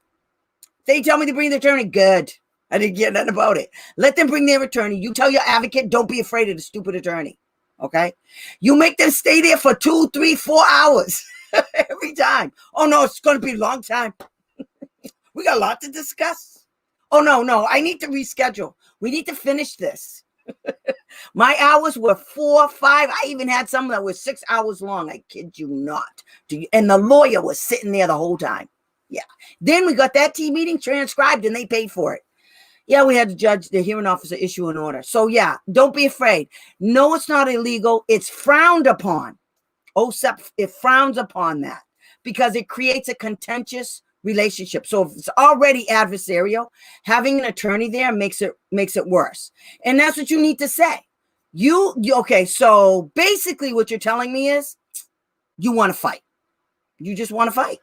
They tell me to bring the attorney. Good. I didn't get nothing about it. Let them bring their attorney. You tell your advocate, don't be afraid of the stupid attorney. Okay? You make them stay there for 2, 3, 4 hours every time. Oh, no, it's going to be a long time. We got a lot to discuss. Oh, no, I need to reschedule. We need to finish this. My hours were 4, 5. I even had some that were 6 hours long. I kid you not. And the lawyer was sitting there the whole time. Yeah. Then we got that team meeting transcribed and they paid for it. Yeah, we had the judge, the hearing officer issue an order. So yeah, don't be afraid. No, it's not illegal. It's frowned upon. OSEP, it frowns upon that because it creates a contentious relationship. So if it's already adversarial, having an attorney there makes it worse. And that's what you need to say. Okay, so basically what you're telling me is you want to fight. You just want to fight.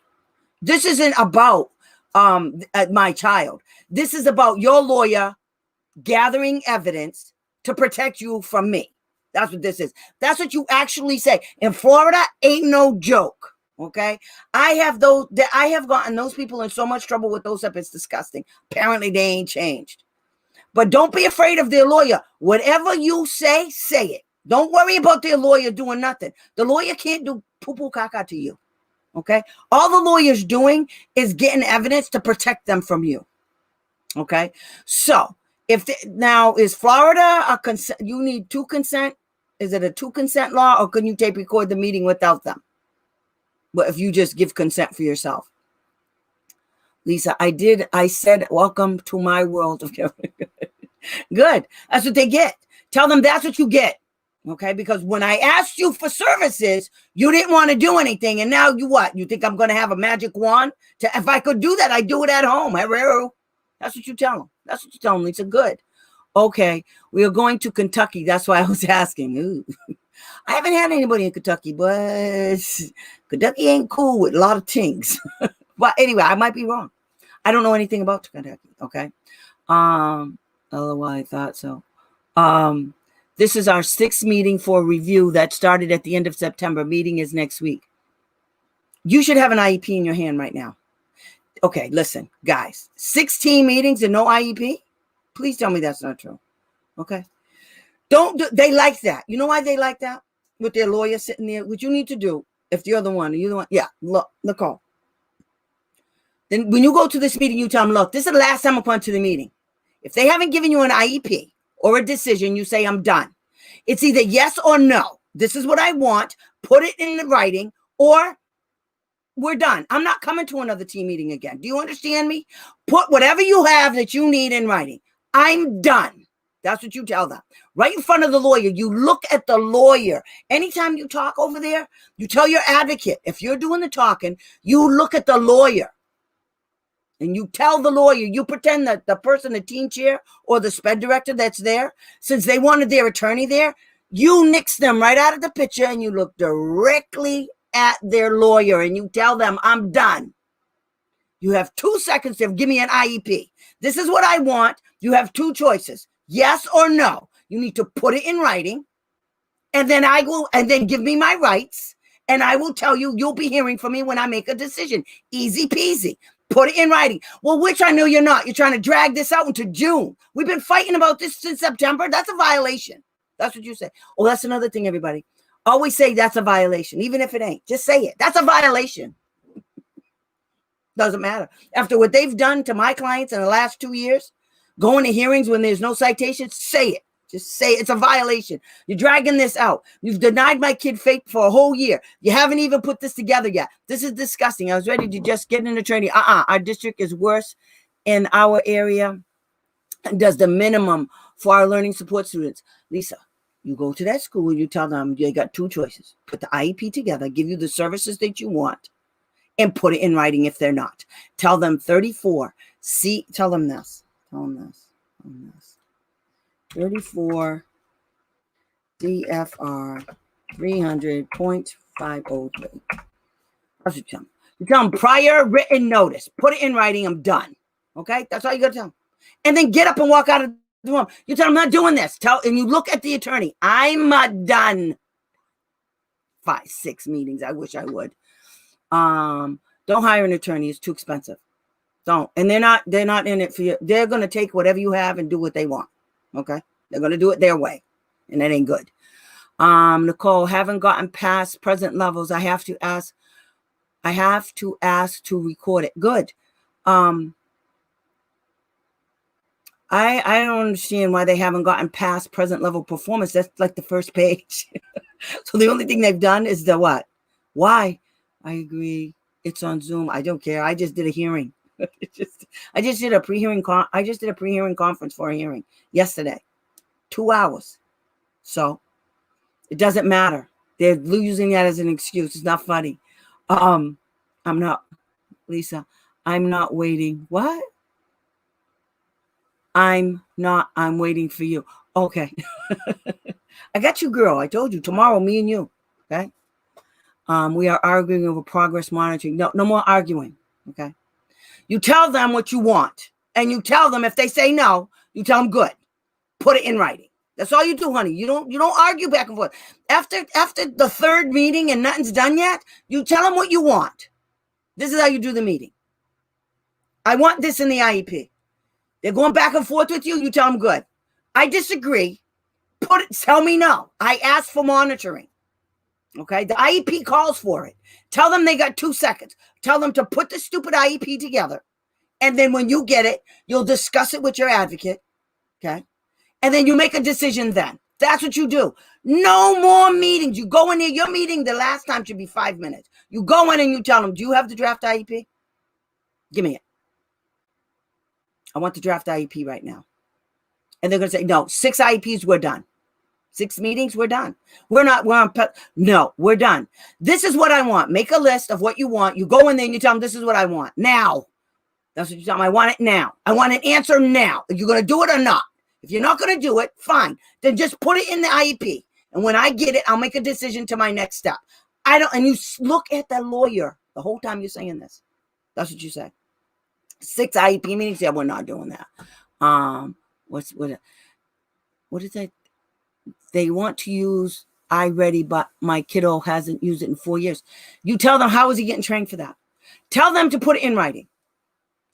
This isn't about my child. This is about your lawyer gathering evidence to protect you from me. That's what this is. That's what you actually say. In Florida, ain't no joke. Okay. I have gotten those people in so much trouble with those up. It's disgusting. Apparently they ain't changed. But don't be afraid of their lawyer. Whatever you say it. Don't worry about their lawyer doing nothing. The lawyer can't do poo-poo caca to you. Okay. All the lawyer's doing is getting evidence to protect them from you. Okay. So now is Florida a consent? You need 2 consent. Is it a 2 consent law or can you tape record the meeting without them? But if you just give consent for yourself. Lisa, I said, welcome to my world. Good. That's what they get. Tell them that's what you get. Okay. Because when I asked you for services, you didn't want to do anything. And now you think I'm going to have a magic wand? If I could do that, I'd do it at home. That's what you tell them. That's what you tell them, Lisa. Good. Okay. We are going to Kentucky. That's why I was asking. Ooh. I haven't had anybody in Kentucky, but Kentucky ain't cool with a lot of things. But anyway, I might be wrong. I don't know anything about Kentucky. Okay. LOL, I thought so. This is our 6th meeting for review that started at the end of September. Meeting is next week. You should have an IEP in your hand right now. Okay, listen, guys. 16 meetings and no IEP? Please tell me that's not true. Okay. They like that. You know why they like that? With their lawyer sitting there. What you need to do, if you're the one, yeah, look, Nicole. Then when you go to this meeting, you tell them, look, this is the last time I'm going to the meeting. If they haven't given you an IEP or a decision, you say, I'm done. It's either yes or no. This is what I want. Put it in the writing or we're done. I'm not coming to another team meeting again. Do you understand me? Put whatever you have that you need in writing. I'm done. That's what you tell them. Right in front of the lawyer. You look at the lawyer. Anytime you talk over there, you tell your advocate. If you're doing the talking, you look at the lawyer. And you tell the lawyer, you pretend that the person, the team chair or the SPED director that's there, since they wanted their attorney there, you nix them right out of the picture and you look directly at their lawyer and you tell them, I'm done. You have 2 seconds to give me an IEP. This is what I want. You have 2 choices, yes or no. You need to put it in writing and then give me my rights. And I will tell you, you'll be hearing from me when I make a decision. Easy peasy. Put it in writing. Well, which I know you're not. You're trying to drag this out into June. We've been fighting about this since September. That's a violation. That's what you say. Oh, that's another thing, everybody. Always say that's a violation, even if it ain't. Just say it. That's a violation. Doesn't matter. After what they've done to my clients in the last 2 years, going to hearings when there's no citations, say it. Just say it's a violation. You're dragging this out. You've denied my kid FAPE for a whole year. You haven't even put this together yet. This is disgusting. I was ready to just get an attorney. Our district is worse in our area and does the minimum for our learning support students. Lisa, you go to that school, you tell them you got 2 choices. Put the IEP together, give you the services that you want, and put it in writing if they're not. Tell them 34. Tell them this. Tell them this. on this. 34 CFR 300.503. That's what you tell them. You tell them prior written notice. Put it in writing. I'm done. Okay? That's all you got to tell them. And then get up and walk out of the room. You tell them I'm not doing this. And you look at the attorney. I'm done. 5, 6 meetings. I wish I would. Don't hire an attorney. It's too expensive. Don't. And they're not in it for you. They're going to take whatever you have and do what they want. Okay? They're going to do it their way. And that ain't good. Nicole, haven't gotten past present levels. I have to ask to record it. Good. I don't understand why they haven't gotten past present level performance. That's like the first page. So the only thing they've done is the what? Why? I agree. It's on Zoom. I don't care. I just did a hearing. I just did a pre-hearing conference for a hearing yesterday. 2 hours. So it doesn't matter. They're using that as an excuse. It's not funny. I'm not, Lisa, I'm not waiting. What? I'm waiting for you. Okay. I got you, girl. I told you tomorrow, me and you. Okay. We are arguing over progress monitoring. No more arguing. Okay. You tell them what you want. And you tell them if they say no, you tell them good. Put it in writing. That's all you do, honey. You don't argue back and forth. After the third meeting and nothing's done yet, you tell them what you want. This is how you do the meeting. I want this in the IEP. They're going back and forth with you. You tell them good. I disagree. Tell me no. I asked for monitoring. Okay. The IEP calls for it. Tell them they got 2 seconds. Tell them to put the stupid IEP together. And then when you get it, you'll discuss it with your advocate. Okay. And then you make a decision then. That's what you do. No more meetings. You go in there. Your meeting the last time should be 5 minutes. You go in and you tell them, do you have the draft IEP? Give me it. I want the draft IEP right now. And they're going to say, no, 6 IEPs, we're done. 6 meetings, we're done. We're done. This is what I want. Make a list of what you want. You go in there and you tell them, this is what I want now. That's what you tell them. I want it now. I want an answer now. Are you going to do it or not? If you're not going to do it, fine. Then just put it in the IEP. And when I get it, I'll make a decision to my next step. And you look at the lawyer the whole time you're saying this. That's what you say. 6 IEP meetings. Yeah, we're not doing that. What is that? They want to use iReady, but my kiddo hasn't used it in 4 years. You tell them, how is he getting trained for that? Tell them to put it in writing.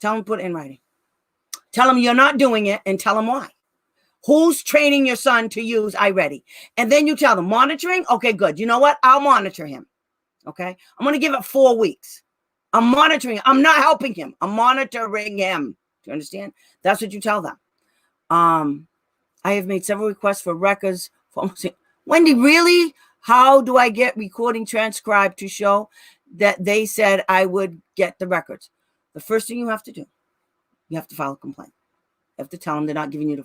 Tell them to put it in writing. Tell them you're not doing it and tell them why. Who's training your son to use iReady? And then you tell them monitoring. Okay, good. You know what? I'll monitor him. Okay. I'm going to give it 4 weeks. I'm monitoring. I'm not helping him. I'm monitoring him. Do you understand? That's what you tell them. I have made several requests for records. Wendy, really? How do I get recording transcribed to show that they said I would get the records? The first thing you have to do, you have to file a complaint. You have to tell them they're not giving you the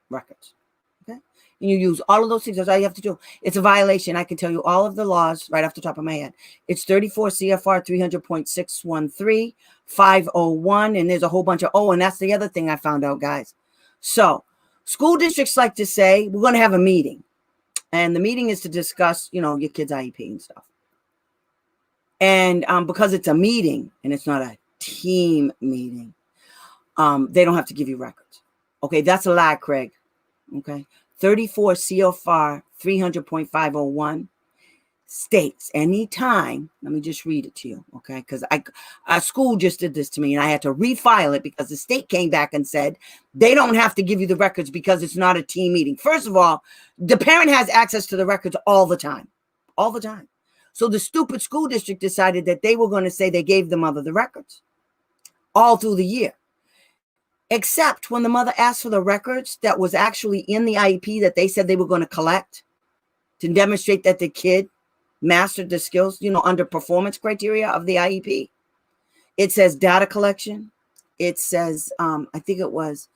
records. Okay? And you use all of those things. That's all you have to do. It's a violation. I can tell you all of the laws right off the top of my head. It's 34 CFR 300.613, 501, and there's a whole bunch of, and that's the other thing I found out, guys. So school districts like to say, we're going to have a meeting. And the meeting is to discuss, your kid's IEP and stuff. And because it's a meeting and it's not a team meeting, they don't have to give you records. Okay, that's a lie, Craig. Okay, 34 CFR 300.501 states anytime. Let me just read it to you, okay? Because a school just did this to me, and I had to refile it because the state came back and said they don't have to give you the records because it's not a team meeting. First of all, the parent has access to the records all the time. So the stupid school district decided that they were going to say they gave the mother the records all through the year. Except when the mother asked for the records that was actually in the IEP that they said they were going to collect to demonstrate that the kid mastered the skills, under performance criteria of the IEP. It says data collection. It says, I think it was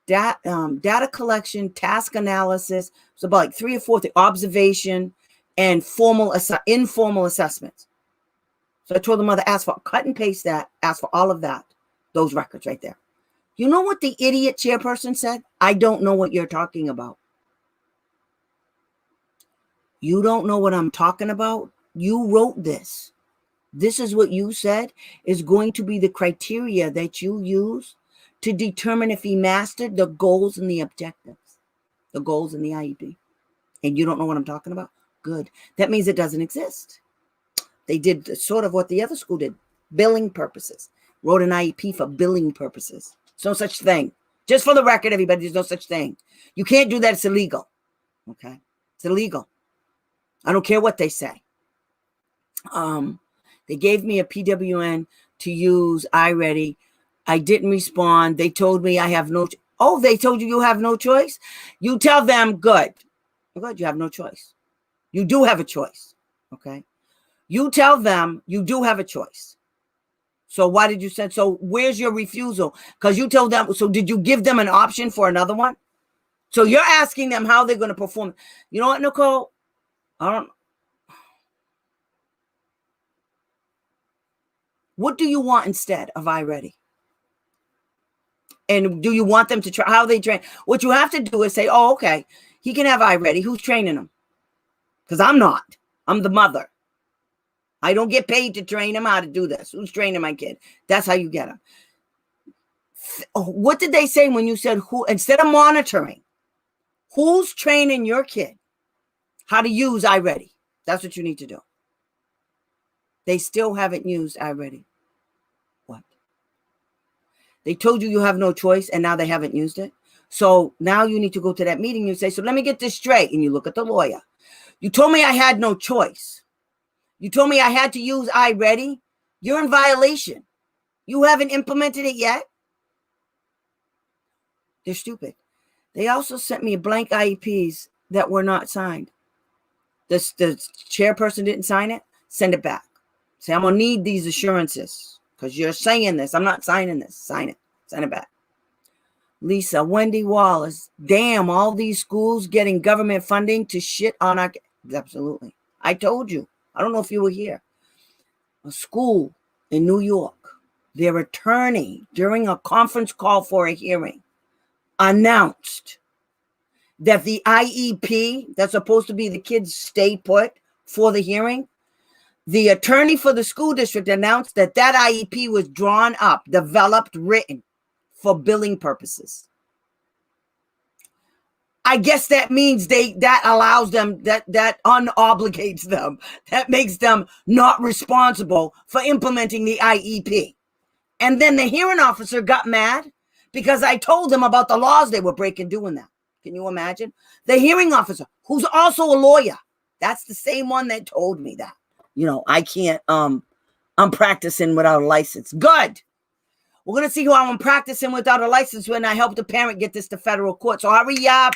data collection, task analysis. It's about like 3 or 4 things, observation and informal assessments. So I told the mother, cut and paste that, ask for all of that, those records right there. You know what the idiot chairperson said? I don't know what you're talking about. You don't know what I'm talking about? You wrote this. This is what you said is going to be the criteria that you use to determine if he mastered the goals and the objectives, the goals in the IEP. And you don't know what I'm talking about? Good. That means it doesn't exist. They did sort of what the other school did, billing purposes. Wrote an IEP for billing purposes. There's no such thing. Just for the record, everybody, there's no such thing. You can't do that. It's illegal. Okay? It's illegal. I don't care what they say. They gave me a PWN to use iReady. I didn't respond. They told me I have no. Oh, they told you have no choice? You tell them, good. Good, you have no choice. You do have a choice. Okay? You tell them you do have a choice. So why did you send? So where's your refusal? Because you told them. So did you give them an option for another one? So you're asking them how they're going to perform. You know what, Nicole? I don't. What do you want instead of iReady? And do you want them to try how they train? What you have to do is say, oh, okay, he can have iReady. Who's training him? Because I'm not. I'm the mother. I don't get paid to train him how to do this. Who's training my kid? That's how you get him. What did they say when you said who? Instead of monitoring, who's training your kid how to use iReady? That's what you need to do. They still haven't used iReady. What? They told you have no choice, and now they haven't used it. So now you need to go to that meeting. You say, so let me get this straight. And you look at the lawyer. You told me I had no choice. You told me I had to use iReady. You're in violation. You haven't implemented it yet. They're stupid. They also sent me blank IEPs that were not signed. The chairperson didn't sign it. Send it back. Say, I'm going to need these assurances because you're saying this. I'm not signing this. Sign it. Send it back. Lisa, Wendy Wallace. Damn, all these schools getting government funding to shit on our... Absolutely. I told you. I don't know if you were here. A school in New York, their attorney, during a conference call for a hearing, announced that the IEP, that's supposed to be the kids stay put for the hearing, the attorney for the school district announced that that IEP was drawn up, developed, written for billing purposes. I guess that means that allows them, that unobligates them, that makes them not responsible for implementing the IEP. And then the hearing officer got mad because I told them about the laws they were breaking doing that. Can you imagine? The hearing officer, who's also a lawyer, that's the same one that told me that. You know, I can't, I'm practicing without a license. Good. We're going to see how I'm practicing without a license when I help the parent get this to federal court. So hurry up.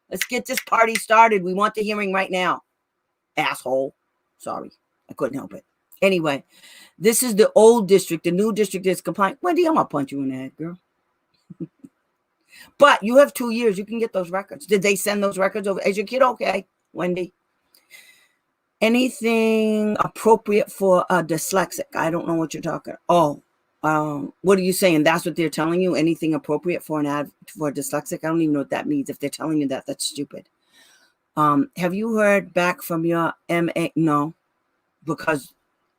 Let's get this party started. We want the hearing right now. Asshole. Sorry. I couldn't help it. Anyway, this is the old district. The new district is compliant. Wendy, I'm going to punch you in the head, girl. But you have 2 years. You can get those records. Did they send those records over? Is your kid okay, Wendy? Anything appropriate for a dyslexic? I don't know what you're talking. Oh, what are you saying? That's what they're telling you? Anything appropriate for for a dyslexic? I don't even know what that means. If they're telling you that, that's stupid. Have you heard back from your MA? No, because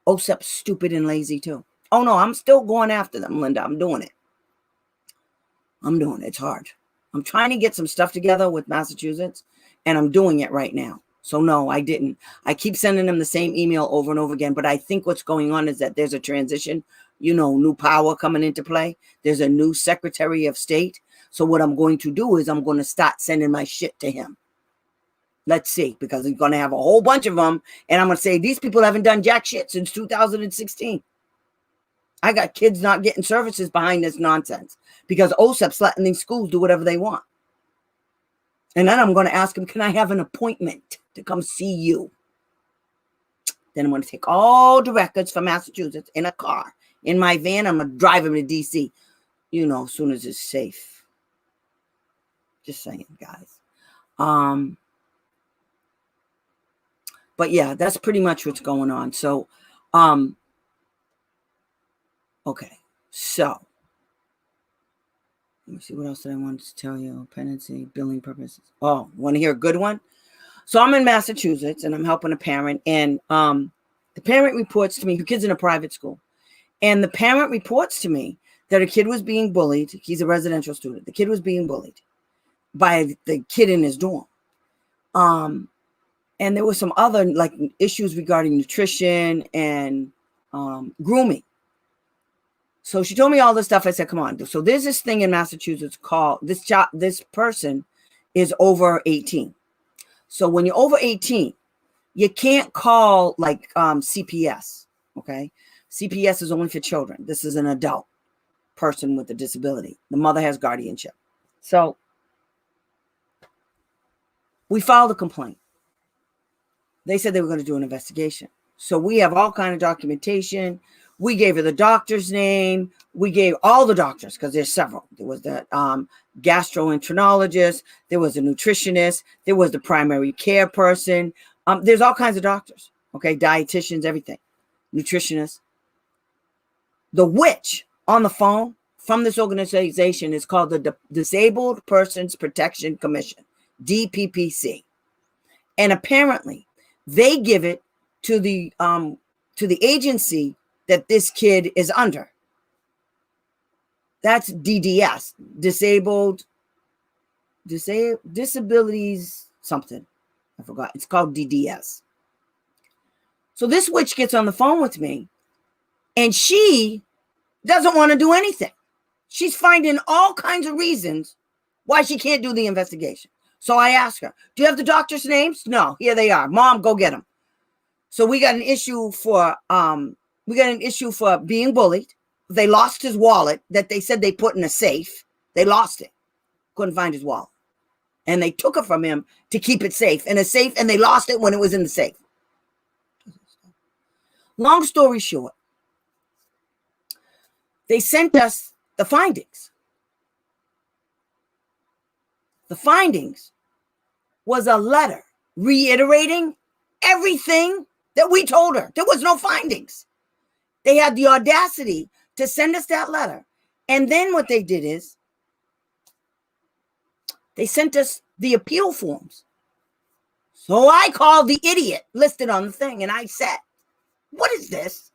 OSEP's stupid and lazy too. Oh no, I'm still going after them, Linda. I'm doing it. It's hard. I'm trying to get some stuff together with Massachusetts, and I'm doing it right now. So no, I didn't. I keep sending them the same email over and over again, but I think what's going on is that there's a transition, you know, new power coming into play. There's a new Secretary of State. So what I'm going to do is I'm going to start sending my shit to him. Let's see, because he's going to have a whole bunch of them. And I'm going to say, these people haven't done jack shit since 2016. I got kids not getting services behind this nonsense because OSEP's letting these schools do whatever they want. And then I'm going to ask him, can I have an appointment to come see you? Then I'm going to take all the records from Massachusetts in a car, in my van. I'm going to drive him to DC, you know, as soon as it's safe. Just saying, guys. But yeah, that's pretty much what's going on. So, okay. So Let me see what else did I want to tell you. Pendency, billing purposes. Oh, want to hear a good one? So I'm in Massachusetts and I'm helping a parent, and the parent reports to me, the kid's in a private school, and the parent reports to me that a kid was being bullied. He's a residential student. The kid was being bullied by the kid in his dorm. And there was some other like issues regarding nutrition and grooming. So she told me all this stuff. I said, come on. So there's this thing in Massachusetts called, this person is over 18. So when you're over 18, you can't call like CPS, okay? CPS is only for children. This is an adult person with a disability. The mother has guardianship. So we filed a complaint. They said they were going to do an investigation. So we have all kind of documentation. We gave her the doctor's name. We gave all the doctors, because there's several. There was the gastroenterologist. There was a nutritionist. There was the primary care person. There's all kinds of doctors, okay? Dietitians, everything. Nutritionists. The witch on the phone from this organization is called the Disabled Persons Protection Commission, DPPC. And apparently they give it to the agency that this kid is under. That's DDS, disabilities something. I forgot. It's called DDS. So this witch gets on the phone with me, and she doesn't want to do anything. She's finding all kinds of reasons why she can't do the investigation. So I asked her, do you have the doctor's names? No, here they are. Mom, go get them. So we got an issue for being bullied. They lost his wallet that they said they put in a safe. They lost it. Couldn't find his wallet. And they took it from him to keep it safe in a safe, and they lost it when it was in the safe. Long story short, they sent us the findings. The findings was a letter reiterating everything that we told her. There was no findings. They had the audacity to send us that letter. And then what they did is they sent us the appeal forms. So I called the idiot listed on the thing, and I said, what is this?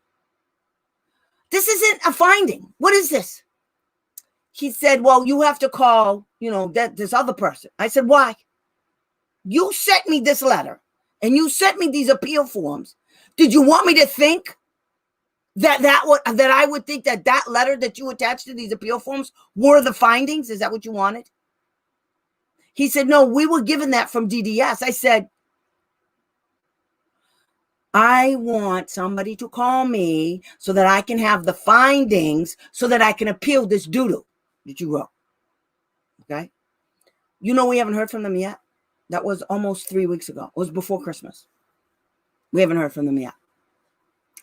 This isn't a finding. What is this? He said, well, you have to call, this other person. I said, why? You sent me this letter and you sent me these appeal forms. Did you want me to think that I would think that letter that you attached to these appeal forms were the findings? Is that what you wanted? He said, no, we were given that from DDS. I said, I want somebody to call me so that I can have the findings so that I can appeal this doodle that you wrote. Okay. We haven't heard from them yet. That was almost 3 weeks ago. It was before Christmas. We haven't heard from them yet.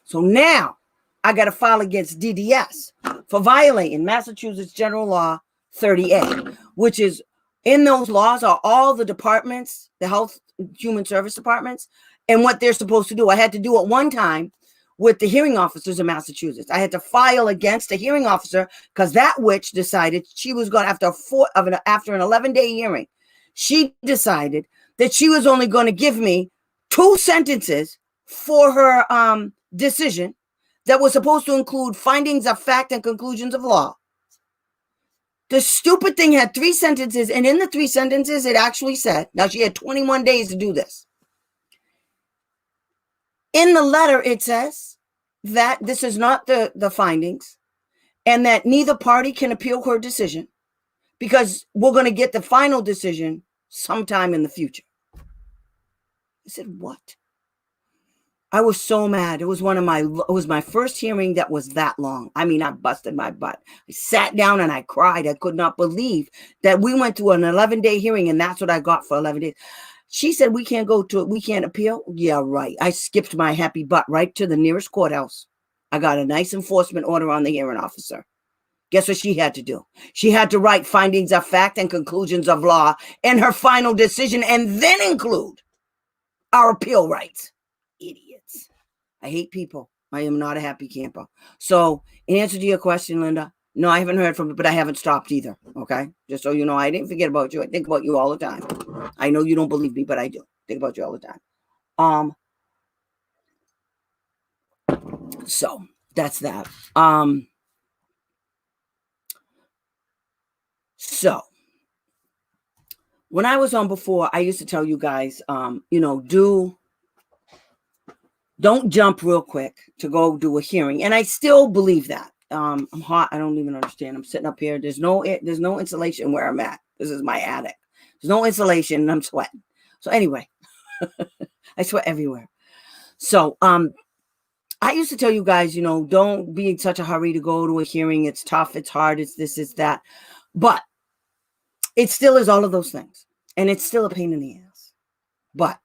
So now I got to file against DDS for violating Massachusetts General Law 30A, which is, in those laws are all the departments, the health human service departments, and what they're supposed to do. I had to do it one time with the hearing officers in Massachusetts. I had to file against a hearing officer because that witch decided she was going after an 11-day hearing. She decided that she was only going to give me 2 sentences for her decision that was supposed to include findings of fact and conclusions of law. The stupid thing had 3 sentences, and in the 3 sentences, it actually said, now she had 21 days to do this. In the letter, it says that this is not the findings and that neither party can appeal her decision because we're going to get the final decision sometime in the future. I said, what? I was so mad. It was my first hearing that was that long. I mean, I busted my butt. I sat down and I cried. I could not believe that we went through an 11-day hearing and that's what I got for 11 days. She said, we can't appeal. Yeah, right. I skipped my happy butt right to the nearest courthouse. I got a nice enforcement order on the hearing officer. Guess what she had to do? She had to write findings of fact and conclusions of law in her final decision and then include our appeal rights. Idiots. I hate people. I am not a happy camper. So in answer to your question, Linda, No, I haven't heard from it, but I haven't stopped either. Okay. Just so you know, I didn't forget about you. I think about you all the time. I know you don't believe me, but I do think about you all the time. So that's that. So when I was on before, I used to tell you guys, don't jump real quick to go do a hearing. And I still believe that. I'm hot. I don't even understand. I'm sitting up here. There's no insulation where I'm at. This is my attic. There's no insulation and I'm sweating. So anyway, I sweat everywhere. So, I used to tell you guys, don't be in such a hurry to go to a hearing. It's tough. It's hard. It's this, it's that. But it still is all of those things. And it's still a pain in the ass. But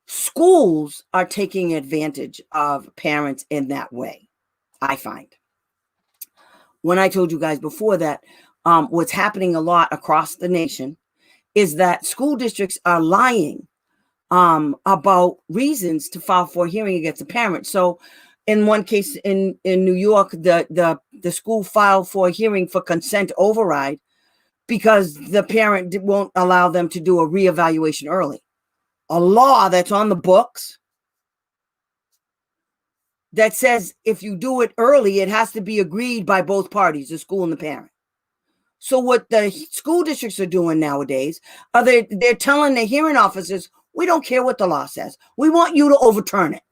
schools are taking advantage of parents in that way, I find. When I told you guys before that what's happening a lot across the nation is that school districts are lying about reasons to file for a hearing against a parent. So in one case in New York, the school filed for a hearing for consent override because the parent won't allow them to do a reevaluation early. A law that's on the books that says if you do it early, it has to be agreed by both parties, the school and the parent. So what the school districts are doing nowadays are they're telling the hearing officers, we don't care what the law says. We want you to overturn it.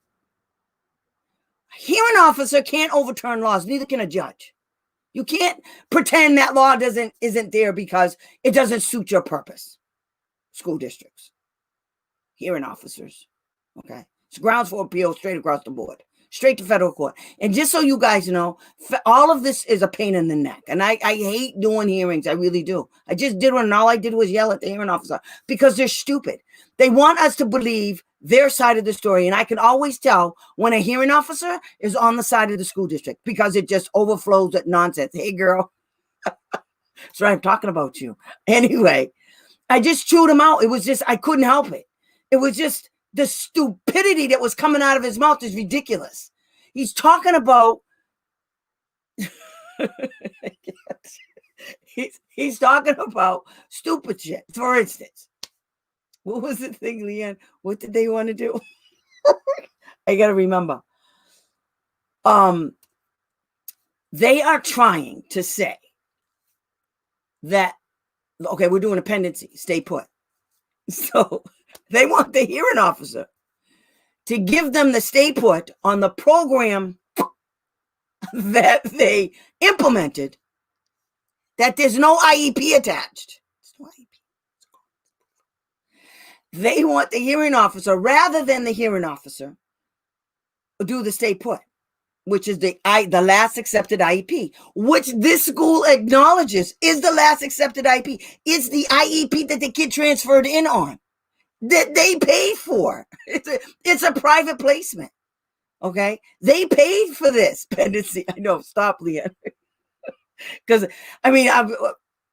A hearing officer can't overturn laws, neither can a judge. You can't pretend that law isn't there because it doesn't suit your purpose. School districts, hearing officers, okay? It's grounds for appeal straight across the board, straight to federal court. And just so you guys know, all of this is a pain in the neck. And I hate doing hearings. I really do. I just did one and all I did was yell at the hearing officer because they're stupid. They want us to believe their side of the story. And I can always tell when a hearing officer is on the side of the school district because it just overflows with nonsense. Hey, girl. That's right. I'm talking about you. Anyway, I just chewed him out. It was just, I couldn't help it. It was just the stupidity that was coming out of his mouth is ridiculous. He's talking about, he's talking about stupid shit. For instance, what was the thing, Leanne? What did they want to do? I got to remember. They are trying to say that, okay, we're doing a pendency, stay put. So they want the hearing officer to give them the stay put on the program that they implemented, that there's no IEP attached. They want the hearing officer, rather than the hearing officer, do the stay put, which is the last accepted IEP, which this school acknowledges is the last accepted IEP. It's the IEP that the kid transferred in on, that they paid for. It's a private placement. Okay. They paid for this pendency. I know. Stop, Leanne. Because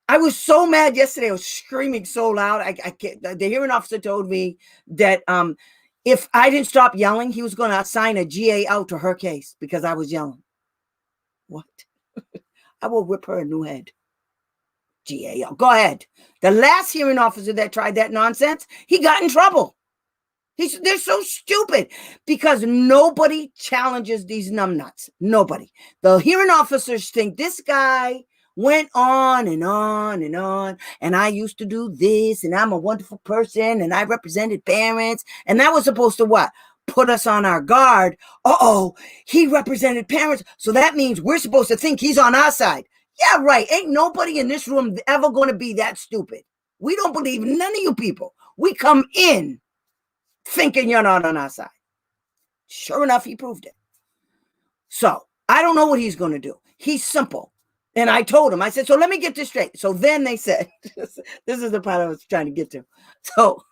I was so mad yesterday. I was screaming so loud. I can't. The hearing officer told me that if I didn't stop yelling, he was going to assign a GA out to her case because I was yelling. What? I will whip her a new head. GA out. Go ahead. The last hearing officer that tried that nonsense, he got in trouble. They're so stupid because nobody challenges these numbnuts. Nobody. The hearing officers think this guy went on and on and on. And I used to do this and I'm a wonderful person and I represented parents. And that was supposed to what? Put us on our guard. Uh-oh, he represented parents. So that means we're supposed to think he's on our side. Yeah, right. Ain't nobody in this room ever going to be that stupid. We don't believe none of you people. We come in thinking you're not on our side. Sure enough, he proved it. So I don't know what he's going to do. He's simple. And I told him, I said, so let me get this straight. So then they said, this is the part I was trying to get to. So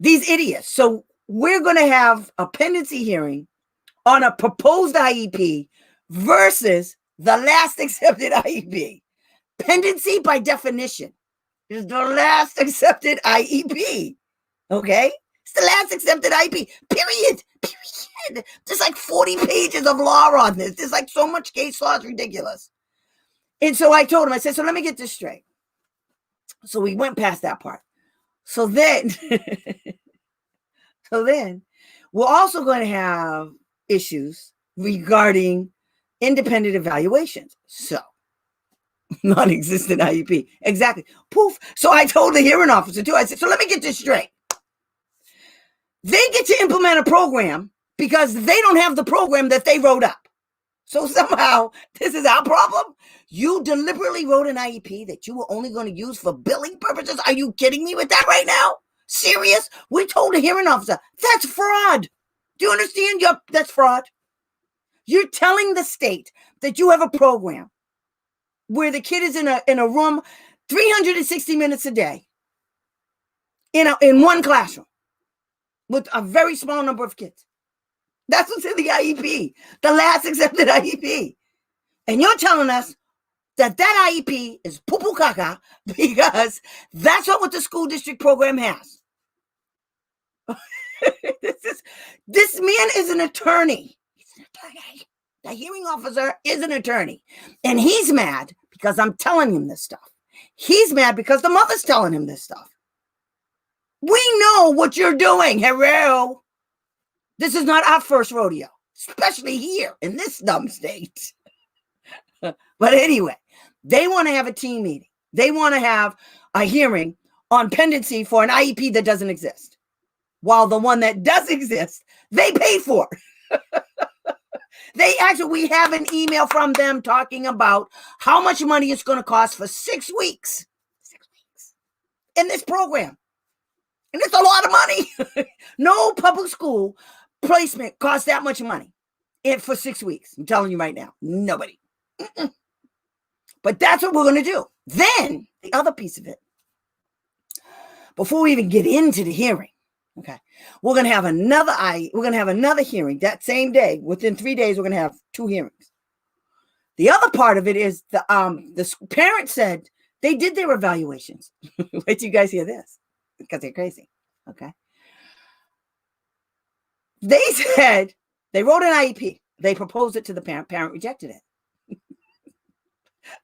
these idiots. So we're going to have a pendency hearing on a proposed IEP versus the last accepted IEP. Pendency by definition is the last accepted IEP. Okay? It's the last accepted IEP, period. Period. There's like 40 pages of law on this. There's like so much case law. It's ridiculous. And so I told him, I said, so let me get this straight. So we went past that part. So then, we're also going to have issues regarding independent evaluations. So, non-existent IEP. Exactly. Poof. So I told the hearing officer too, I said, so let me get this straight. They get to implement a program because they don't have the program that they wrote up. So somehow, this is our problem. You deliberately wrote an IEP that you were only going to use for billing purposes. Are you kidding me with that right now? Serious? We told the hearing officer, that's fraud. Do you understand? That's fraud. You're telling the state that you have a program where the kid is in a room 360 minutes a day in one classroom with a very small number of kids. That's what's in the IEP, the last accepted IEP. And you're telling us that IEP is poo-poo caca because that's what the school district program has. This man is an attorney. He's an attorney. The hearing officer is an attorney. And he's mad because I'm telling him this stuff. He's mad because the mother's telling him this stuff. We know what you're doing. Hello. This is not our first rodeo, especially here in this dumb state. But anyway, they want to have a team meeting. They want to have a hearing on pendency for an IEP that doesn't exist. While the one that does exist, they paid for. We have an email from them talking about how much money it's going to cost for 6 weeks. 6 weeks in this program. And it's a lot of money. No public school placement costs that much money for 6 weeks. I'm telling you right now, nobody. But that's what we're going to do. Then the other piece of it, before we even get into the hearing, okay, we're going to have another hearing that same day. Within 3 days, we're going to have 2 hearings. The other part of it is the parents said they did their evaluations. Wait till you guys hear this, because they're crazy. Okay. They said they wrote an IEP. They proposed it to the parent. Parent rejected it.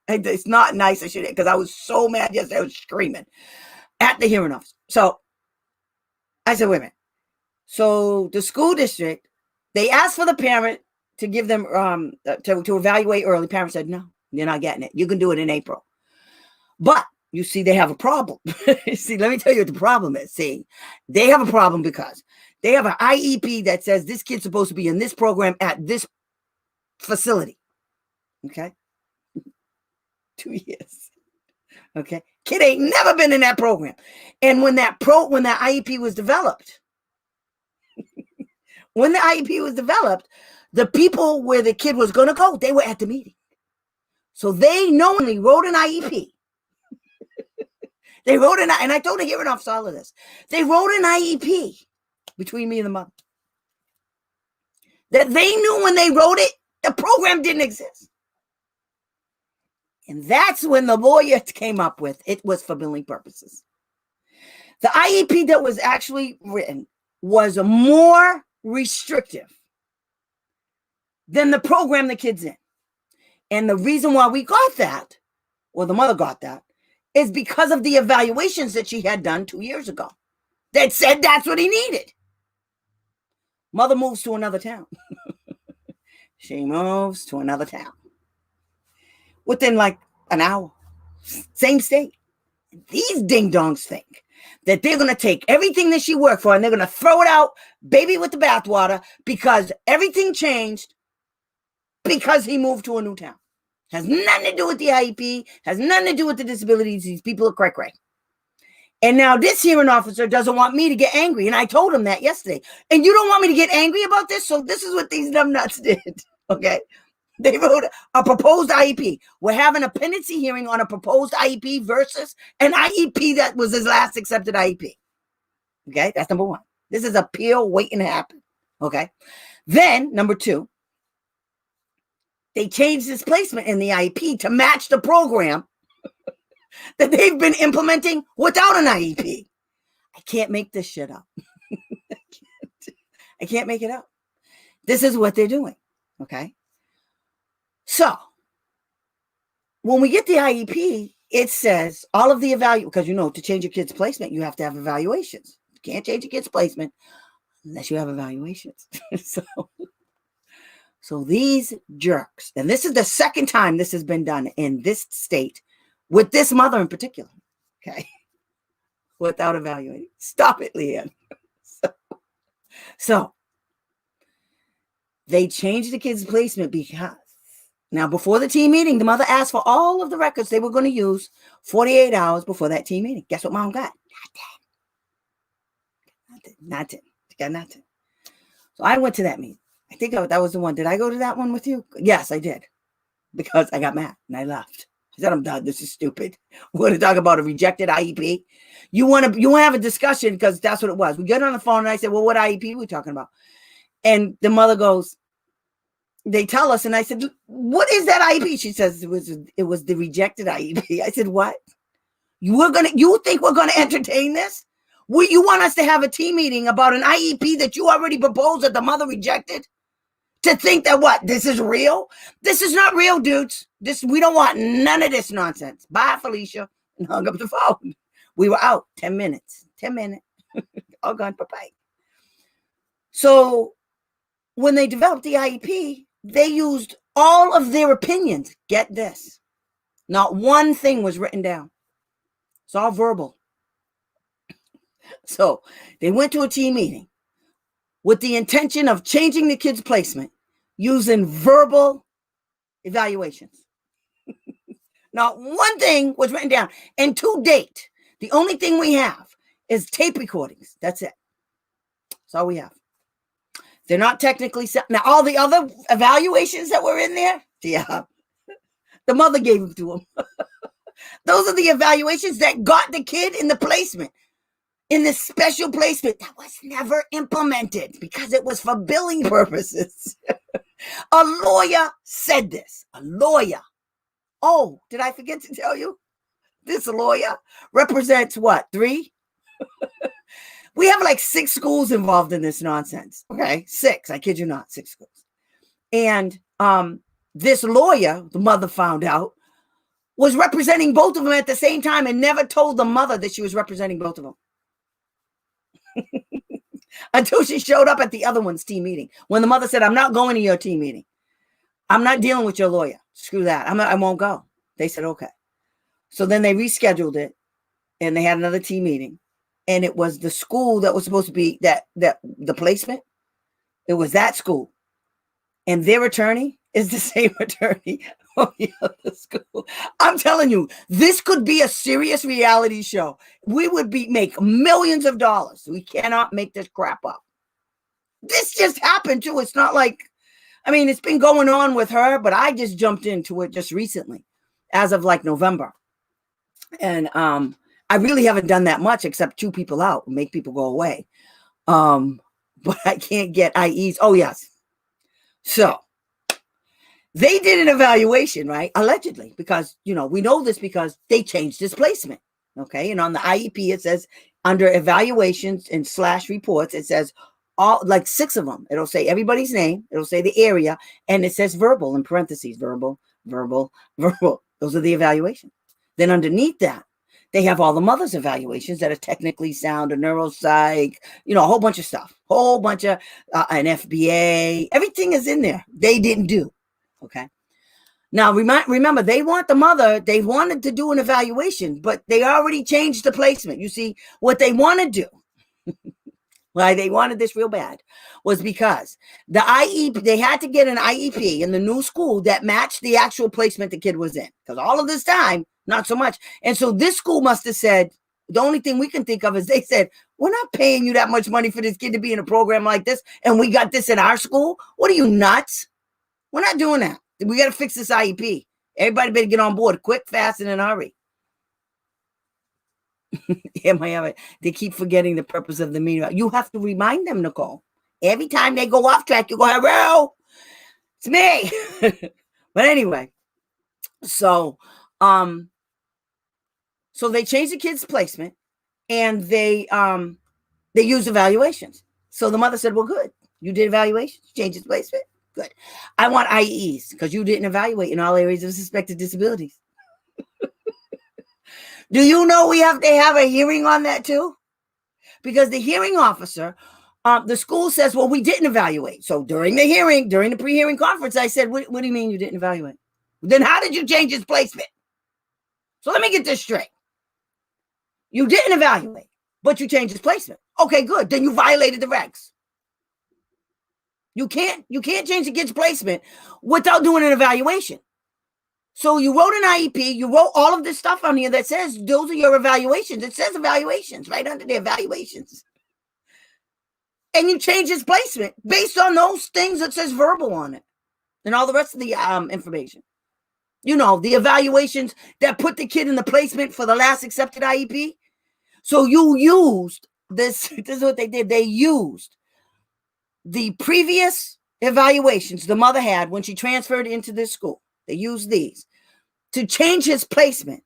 And it's not nice, because I was so mad yesterday. I was screaming at the hearing officer. So I said, wait a minute. So the school district, they asked for the parent to give them to evaluate early. Parent said, no, you're not getting it. You can do it in April. But you see, they have a problem. See, let me tell you what the problem is. See, they have a problem because they have an IEP that says this kid's supposed to be in this program at this facility. Okay. 2 years. Okay. Kid ain't never been in that program. And when that IEP was developed, the people where the kid was going to go, they were at the meeting. So they knowingly wrote an IEP. And I told the hearing officer all of this. They wrote an IEP between me and the mother that they knew when they wrote it, the program didn't exist. And that's when the lawyer came up with it was for billing purposes. The IEP that was actually written was more restrictive than the program the kid's in. And the reason why we got that, or the mother got that, is because of the evaluations that she had done 2 years ago that said that's what he needed. Mother moves to another town. She moves to another town. Within like an hour. Same state. These ding-dongs think that they're going to take everything that she worked for and they're going to throw it out, baby with the bathwater, because everything changed because he moved to a new town. Has nothing to do with the IEP, has nothing to do with the disabilities. These people are cray-cray. And now this hearing officer doesn't want me to get angry. And I told him that yesterday. And you don't want me to get angry about this? So this is what these numbnuts did. Okay. They wrote a proposed IEP. We're having a pendency hearing on a proposed IEP versus an IEP that was his last accepted IEP. Okay. That's number one. This is appeal waiting to happen. Okay. Then number two, they changed this placement in the IEP to match the program that they've been implementing without an IEP. I can't make this shit up. I can't make it up. This is what they're doing. Okay. So when we get the IEP, it says all of the because to change your kid's placement, you have to have evaluations. You can't change your kid's placement unless you have evaluations. So these jerks, and this is the second time this has been done in this state with this mother in particular. Okay. Without evaluating. Stop it, Leanne. So they changed the kid's placement because now before the team meeting, the mother asked for all of the records they were going to use 48 hours before that team meeting. Guess what mom got? Nothing. She got nothing. So I went to that meeting. I think that was the one. Did I go to that one with you? Yes, I did. Because I got mad and I left. I said, I'm done. This is stupid. We're going to talk about a rejected IEP. You want to have a discussion because that's what it was. We got on the phone and I said, well, what IEP are we talking about? And the mother goes, they tell us. And I said, what is that IEP? She says it was the rejected IEP. I said, what? You think we're going to entertain this? You want us to have a team meeting about an IEP that you already proposed that the mother rejected? To think that what? This is real? This is not real, dudes. We don't want none of this nonsense. Bye, Felicia. And hung up the phone. We were out 10 minutes. 10 minutes. All gone. Bye-bye. So when they developed the IEP, they used all of their opinions. Get this. Not one thing was written down. It's all verbal. So they went to a team meeting with the intention of changing the kid's placement using verbal evaluations. Not one thing was written down. And to date, the only thing we have is tape recordings. That's it. That's all we have. They're not technically set. Now, all the other evaluations that were in there, yeah, the mother gave them to them. Those are the evaluations that got the kid in the placement. In this special placement that was never implemented because it was for billing purposes. A lawyer said this. A lawyer. Oh, did I forget to tell you? This lawyer represents what? 3? We have like 6 schools involved in this nonsense. Okay, 6. I kid you not, 6 schools. And this lawyer, the mother found out, was representing both of them at the same time and never told the mother that she was representing both of them. Until she showed up at the other one's team meeting. When the mother said, I'm not going to your team meeting. I'm not dealing with your lawyer. Screw that. I won't go. They said, okay. So then they rescheduled it and they had another team meeting. And it was the school that was supposed to be that the placement. It was that school. And their attorney is the same attorney of the other school. I'm telling you, this could be a serious reality show. We would make millions of dollars. We cannot make this crap up. This just happened too. It's not like, it's been going on with her, but I just jumped into it just recently, as of like November. And I really haven't done that much except 2 people out and make people go away. But I can't get IEs. Oh, yes. So they did an evaluation, right? Allegedly, because, we know this because they changed his placement. Okay. And on the IEP, it says under evaluations and /reports, it says all like 6 of them. It'll say everybody's name. It'll say the area. And it says verbal in parentheses, verbal. Those are the evaluations. Then underneath that, they have all the mother's evaluations that are technically sound, a neuropsych, a whole bunch of stuff, whole bunch of an FBA. Everything is in there. They didn't do. Okay. Now, remember, they want the mother. They wanted to do an evaluation, but they already changed the placement. You see, what they want to do, why they wanted this real bad, was because the IEP, they had to get an IEP in the new school that matched the actual placement the kid was in. Because all of this time, not so much. And so this school must have said, the only thing we can think of is they said, we're not paying you that much money for this kid to be in a program like this. And we got this in our school. What are you, nuts? We're not doing that. We got to fix this IEP. Everybody better get on board quick, fast, and in a hurry. They keep forgetting the purpose of the meeting. You have to remind them, Nicole. Every time they go off track, you go, hello, it's me. But anyway, so they changed the kid's placement and they use evaluations. So the mother said, well, good. You did evaluations, change his placement. Good. I want IEs because you didn't evaluate in all areas of suspected disabilities. Do you know we have to have a hearing on that too? Because the hearing officer, the school says, well, we didn't evaluate. So during the hearing, during the pre-hearing conference, I said, what do you mean you didn't evaluate? Then how did you change his placement? So let me get this straight. You didn't evaluate, but you changed his placement. Okay, good. Then you violated the regs. You can't change the kid's placement without doing an evaluation. So you wrote an IEP, you wrote all of this stuff on here that says those are your evaluations. It says evaluations right under the evaluations. And you change his placement based on those things that says verbal on it and all the rest of the information. You know, the evaluations that put the kid in the placement for the last accepted IEP. So you used this. This is what they did. They used the previous evaluations the mother had when she transferred into this school. They used these to change his placement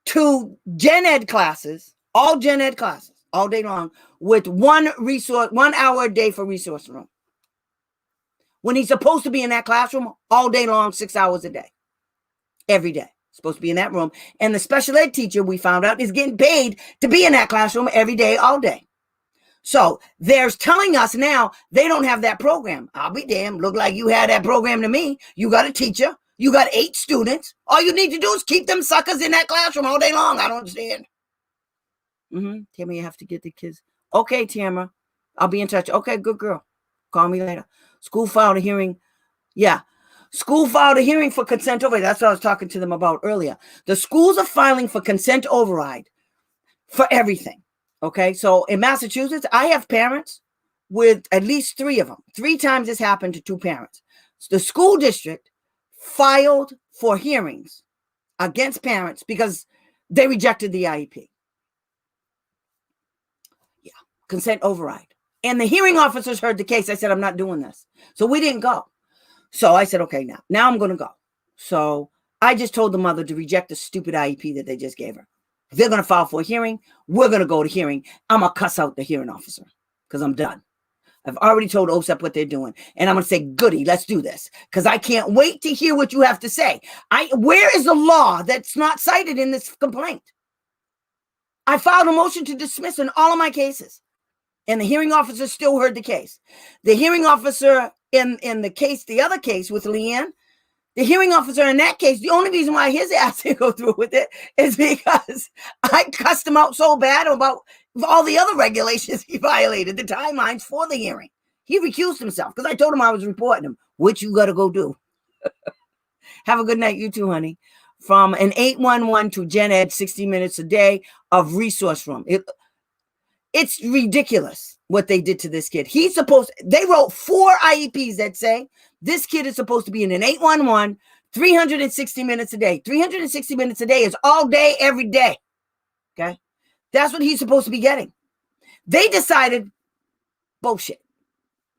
to gen ed classes, all gen ed classes, all day long, with 1 hour a day for resource room. When he's supposed to be in that classroom all day long, 6 hours a day, every day. Supposed to be in that room. And the special ed teacher, we found out, is getting paid to be in that classroom every day, all day. So they're telling us now they don't have that program. I'll be damned. Look like you had that program to me. You got a teacher. You got 8 students. All you need to do is keep them suckers in that classroom all day long. I don't understand. Tamara, you have to get the kids. Okay, Tamara. I'll be in touch. Okay, good girl. Call me later. School filed a hearing. Yeah. School filed a hearing for consent override. That's what I was talking to them about earlier. The schools are filing for consent override for everything. Okay, so in Massachusetts, I have parents with at least 3 of them. 3 times this happened to 2 parents. The school district filed for hearings against parents because they rejected the IEP. Yeah, consent override. And the hearing officers heard the case. I said, I'm not doing this. So we didn't go. So I said, okay, now I'm going to go. So I just told the mother to reject the stupid IEP that they just gave her. If they're going to file for a hearing, we're going to go to hearing. I'm going to cuss out the hearing officer because I'm done. I've already told OSEP what they're doing. And I'm going to say, goody, let's do this. Because I can't wait to hear what you have to say. Where is the law that's not cited in this complaint? I filed a motion to dismiss in all of my cases. And the hearing officer still heard the case. The hearing officer in the case, the other case with Leanne, the hearing officer in that case, the only reason why his ass didn't go through with it is because I cussed him out so bad about all the other regulations he violated, the timelines for the hearing. He recused himself because I told him I was reporting him, which you got to go do. Have a good night, you too, honey. From an 811 to gen ed, 60 minutes a day of resource room. It's ridiculous what they did to this kid. They wrote 4 IEPs that say this kid is supposed to be in an 811, 360 minutes a day. 360 minutes a day is all day, every day. Okay? That's what he's supposed to be getting. They decided, bullshit.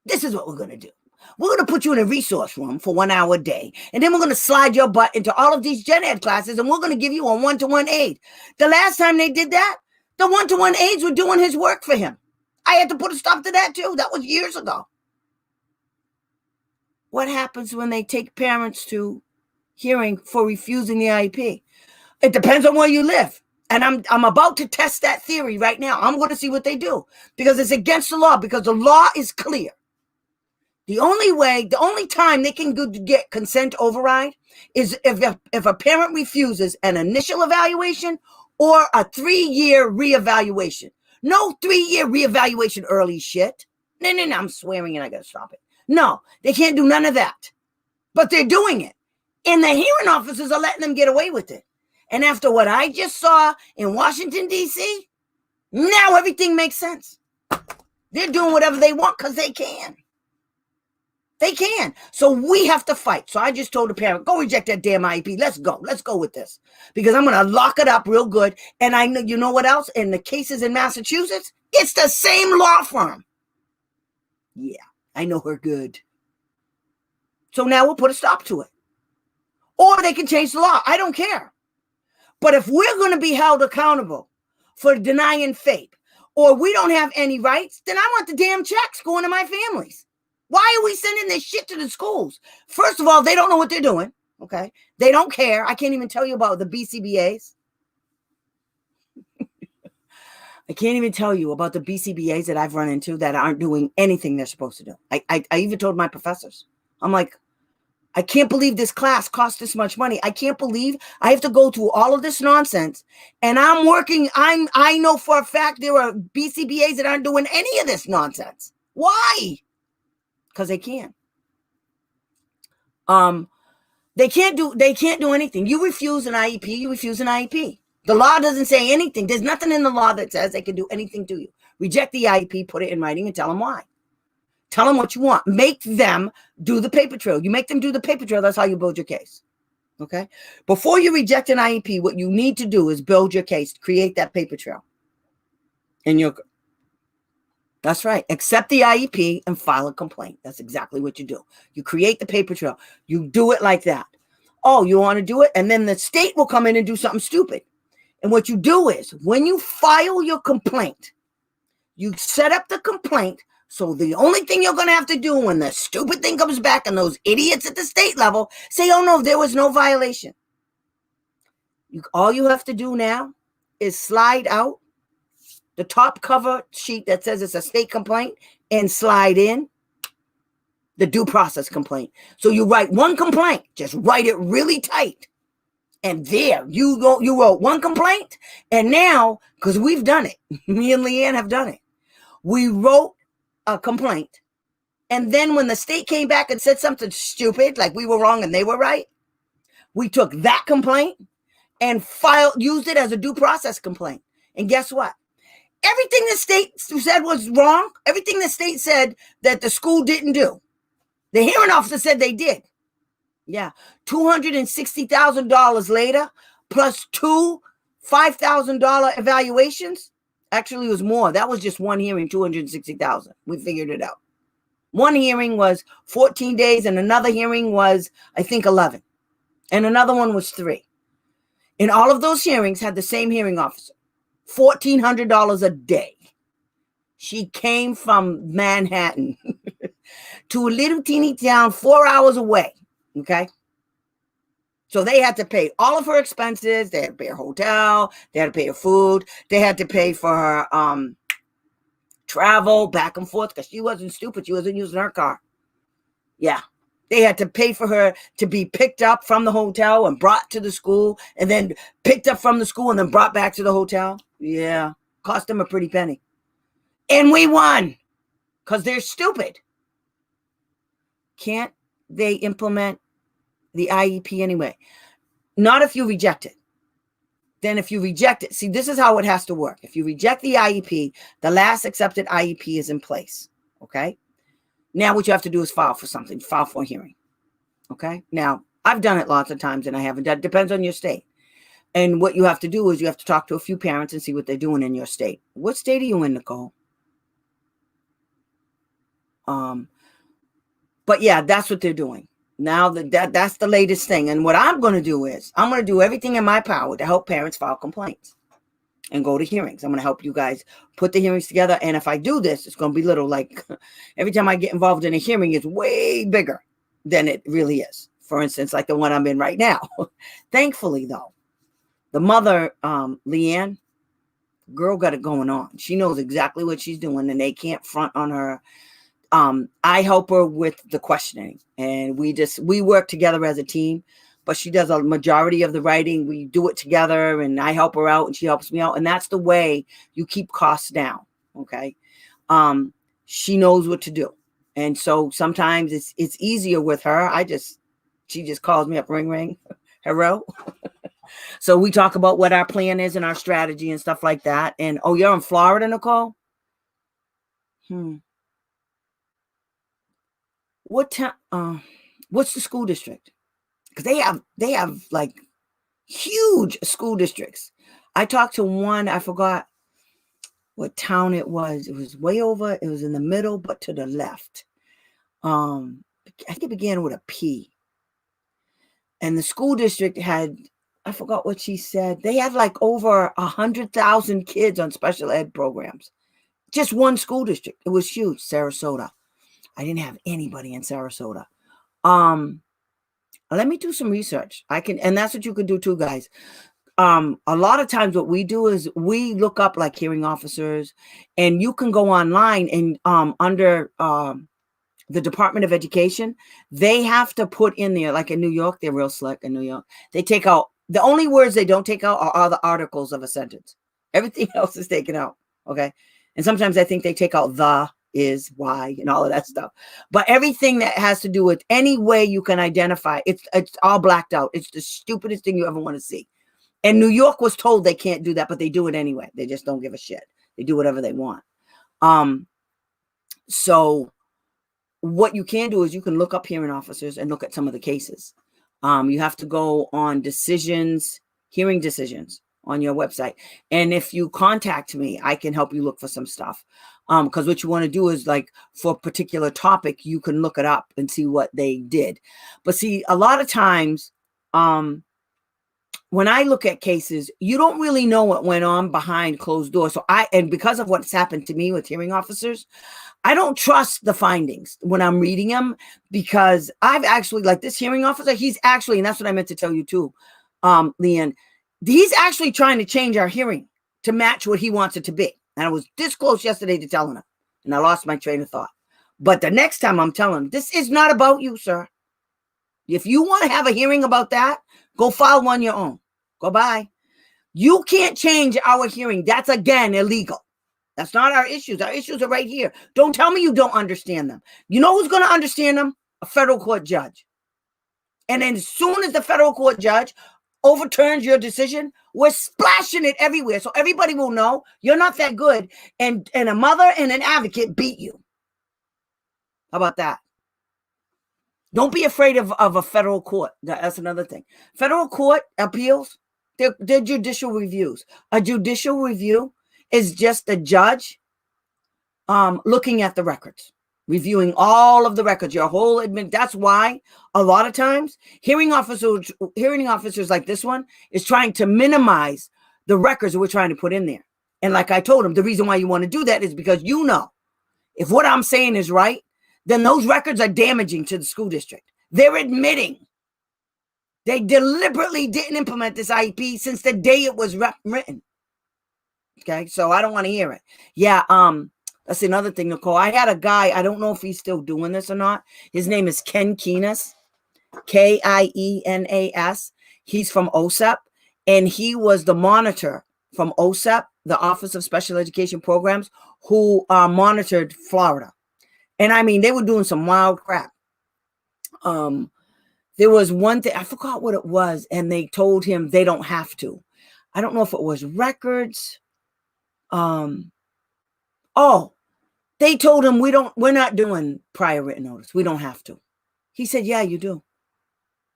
This is what we're going to do. We're going to put you in a resource room for 1 hour a day. And then we're going to slide your butt into all of these gen ed classes. And we're going to give you a 1-to-1 aid. The last time they did that, the 1-to-1 aides were doing his work for him. I had to put a stop to that too. That was years ago. What happens when they take parents to hearing for refusing the IEP? It depends on where you live. And I'm about to test that theory right now. I'm going to see what they do because it's against the law, because the law is clear. The only time they can get consent override is if a parent refuses an initial evaluation or a 3-year reevaluation. No 3-year reevaluation early shit. No, I'm swearing and I got to stop it. No, they can't do none of that. But they're doing it. And the hearing officers are letting them get away with it. And after what I just saw in Washington, D.C., now everything makes sense. They're doing whatever they want because they can. They can. So we have to fight. So I just told the parent, go reject that damn IEP. Let's go. Let's go with this. Because I'm going to lock it up real good. And I know, you know what else? In the cases in Massachusetts, it's the same law firm. Yeah, I know her good. So now we'll put a stop to it. Or they can change the law. I don't care. But if we're going to be held accountable for denying FAPE or we don't have any rights, then I want the damn checks going to my families. Why are we sending this shit to the schools? First of all, they don't know what they're doing. Okay. They don't care. I can't even tell you about the BCBAs. I can't even tell you about the BCBAs that I've run into that aren't doing anything they're supposed to do. I even told my professors, I'm like, I can't believe this class costs this much money. I can't believe I have to go through all of this nonsense. And I'm working. I know for a fact there are BCBAs that aren't doing any of this nonsense. Why? Because they can't. They can't do anything. You refuse an IEP, you refuse an IEP. The law doesn't say anything. There's nothing in the law that says they can do anything to you. Reject the IEP, put it in writing, and tell them why. Tell them what you want. Make them do the paper trail. You make them do the paper trail. That's how you build your case. Okay? Before you reject an IEP, what you need to do is build your case. Create that paper trail. And that's right. Accept the IEP and file a complaint. That's exactly what you do. You create the paper trail. You do it like that. Oh, you want to do it? And then the state will come in and do something stupid. And what you do is when you file your complaint, you set up the complaint. So the only thing you're going to have to do when the stupid thing comes back and those idiots at the state level say, oh, no, there was no violation. All you have to do now is slide out the top cover sheet that says it's a state complaint and slide in the due process complaint. So you write one complaint, just write it really tight. And there you go. You wrote one complaint. And now, because we've done it, me and Leanne have done it. We wrote a complaint. And then when the state came back and said something stupid, like we were wrong and they were right, we took that complaint and used it as a due process complaint. And guess what? Everything the state said was wrong. Everything the state said that the school didn't do, the hearing officer said they did. Yeah. $260,000 later, plus two $5,000 evaluations. Actually, it was more. That was just one hearing, $260,000. We figured it out. One hearing was 14 days, and another hearing was, I think, 11. And another one was 3. And all of those hearings had the same hearing officer. $1,400 a day. She came from Manhattan to a little teeny town 4 hours away. Okay. So they had to pay all of her expenses. They had to pay her hotel. They had to pay her food. They had to pay for her travel back and forth because she wasn't stupid. She wasn't using her car. Yeah. They had to pay for her to be picked up from the hotel and brought to the school, and then picked up from the school and then brought back to the hotel. Yeah. Cost them a pretty penny. And we won because they're stupid. Can't they implement the IEP anyway? Not if you reject it. Then if you reject it, see, this is how it has to work. If you reject the IEP, the last accepted IEP is in place. Okay. Now what you have to do is file for something, file for a hearing. Okay. Now I've done it lots of times and I haven't done it. Depends on your state. And what you have to do is you have to talk to a few parents and see what they're doing in your state. What state are you in, Nicole? But yeah, that's what they're doing. Now that's the latest thing. And what I'm going to do is I'm going to do everything in my power to help parents file complaints and go to hearings. I'm going to help you guys put the hearings together. And if I do this, it's going to be little, like every time I get involved in a hearing, it's way bigger than it really is. For instance, like the one I'm in right now. Thankfully, though, the mother, Leanne, girl got it going on. She knows exactly what she's doing and they can't front on her. I help her with the questioning and we work together as a team, but she does a majority of the writing. We do it together and I help her out and she helps me out. And that's the way you keep costs down. Okay. She knows what to do. And so sometimes it's easier with her. She just calls me up, ring, ring, hello. So we talk about what our plan is and our strategy and stuff like that. And, oh, you're in Florida, Nicole? What town? What's the school district? Because they have like huge school districts. I talked to one. I forgot what town it was. It was way over. It was in the middle, but to the left. I think it began with a P. And the school district had, I forgot what she said. They had like over 100,000 kids on special ed programs. Just one school district. It was huge, Sarasota. I didn't have anybody in Sarasota. Let me do some research. I can, and that's what you can do too, guys. A lot of times what we do is we look up like hearing officers, and you can go online and under the Department of Education, they have to put in there, like in New York, they're real slick in New York. They take out, the only words they don't take out are all the articles of a sentence. Everything else is taken out. Okay. And sometimes I think they take out the, is, why, and all of that stuff. But everything that has to do with any way you can identify, it's all blacked out. It's the stupidest thing you ever want to see. And New York was told they can't do that, but they do it anyway. They just don't give a shit. They do whatever they want. So what you can do is you can look up hearing officers and look at some of the cases. You have to go on decisions, hearing decisions on your website. And if you contact me, I can help you look for some stuff. Because what you want to do is, like, for a particular topic, you can look it up and see what they did. But see, a lot of times, when I look at cases, you don't really know what went on behind closed doors. So and because of what's happened to me with hearing officers, I don't trust the findings when I'm reading them, because I've actually, like this hearing officer, he's actually, and that's what I meant to tell you too, Leanne, he's actually trying to change our hearing to match what he wants it to be. And I was this close yesterday to telling him, and I lost my train of thought. But the next time I'm telling him, this is not about you, sir. If you want to have a hearing about that, go file one your own. Go bye. You can't change our hearing. That's, again, illegal. That's not our issues. Our issues are right here. Don't tell me you don't understand them. You know who's going to understand them? A federal court judge. And then as soon as the federal court judge overturns your decision, we're splashing it everywhere. So everybody will know you're not that good. And a mother and an advocate beat you. How about that? Don't be afraid of a federal court. That's another thing. Federal court appeals, they're judicial reviews. A judicial review is just a judge looking at the records, reviewing all of the records, your whole admit. That's why a lot of times hearing officers like this one is trying to minimize the records that we're trying to put in there. And like I told him, the reason why you want to do that is because, you know, if what I'm saying is right, then those records are damaging to the school district. They're admitting they deliberately didn't implement this IEP since the day it was written. Okay, so I don't want to hear it. Yeah, that's another thing, Nicole. I had a guy, I don't know if he's still doing this or not. His name is Ken Keenas, Kienas. He's from OSEP, and he was the monitor from OSEP, the Office of Special Education Programs, who monitored Florida. And I mean, they were doing some wild crap. There was one thing, I forgot what it was, and they told him they don't have to. I don't know if it was records. They told him we're not doing prior written notice. We don't have to. He said, yeah, you do.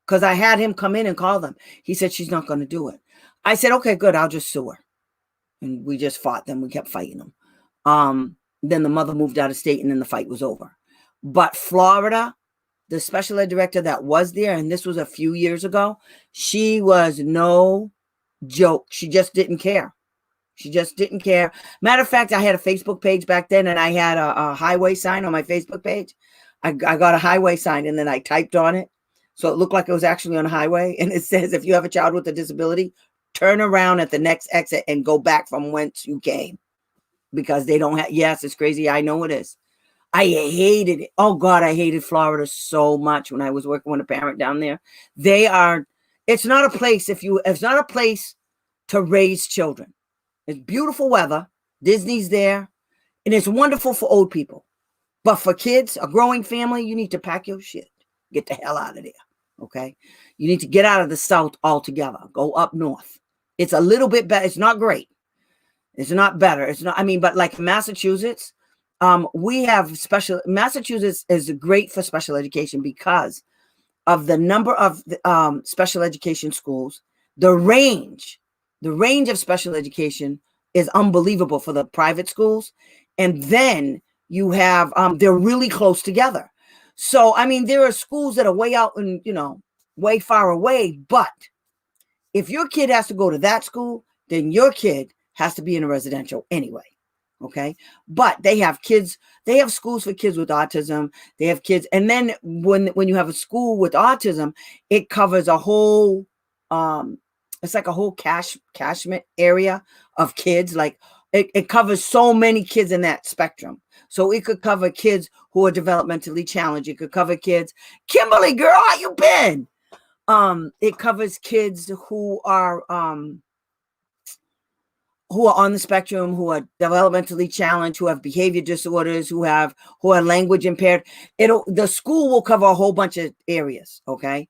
Because I had him come in and call them. He said, she's not going to do it. I said, okay, good. I'll just sue her. And we just fought them. We kept fighting them. Then the mother moved out of state, and then the fight was over. But Florida, the special ed director that was there, and this was a few years ago, she was no joke. She just didn't care. She just didn't care. Matter of fact, I had a Facebook page back then, and I had a highway sign on my Facebook page. I got a highway sign, and then I typed on it. So it looked like it was actually on a highway. And it says, if you have a child with a disability, turn around at the next exit and go back from whence you came. Because they don't have, yes, it's crazy. I know it is. I hated it. Oh God, I hated Florida so much when I was working with a parent down there. It's not a place it's not a place to raise children. It's beautiful weather. Disney's there. And it's wonderful for old people. But for kids, a growing family, you need to pack your shit. Get the hell out of there. Okay. You need to get out of the South altogether. Go up north. It's a little bit better. It's not great. It's not better. It's not, I mean, but like Massachusetts, we have Massachusetts is great for special education because of the number of special education schools. The range of special education is unbelievable for the private schools. And then you have, they're really close together. So, I mean, there are schools that are way out and, way far away. But if your kid has to go to that school, then your kid has to be in a residential anyway. Okay. But they have kids, they have schools for kids with autism. They have kids. And then when you have a school with autism, it covers a whole, it's like a whole catchment area of kids. Like it covers so many kids in that spectrum. So it could cover kids who are developmentally challenged. It could cover kids. Kimberly, girl, how you been? It covers kids who are on the spectrum, who are developmentally challenged, who have behavior disorders, who are language impaired. The school will cover a whole bunch of areas, okay,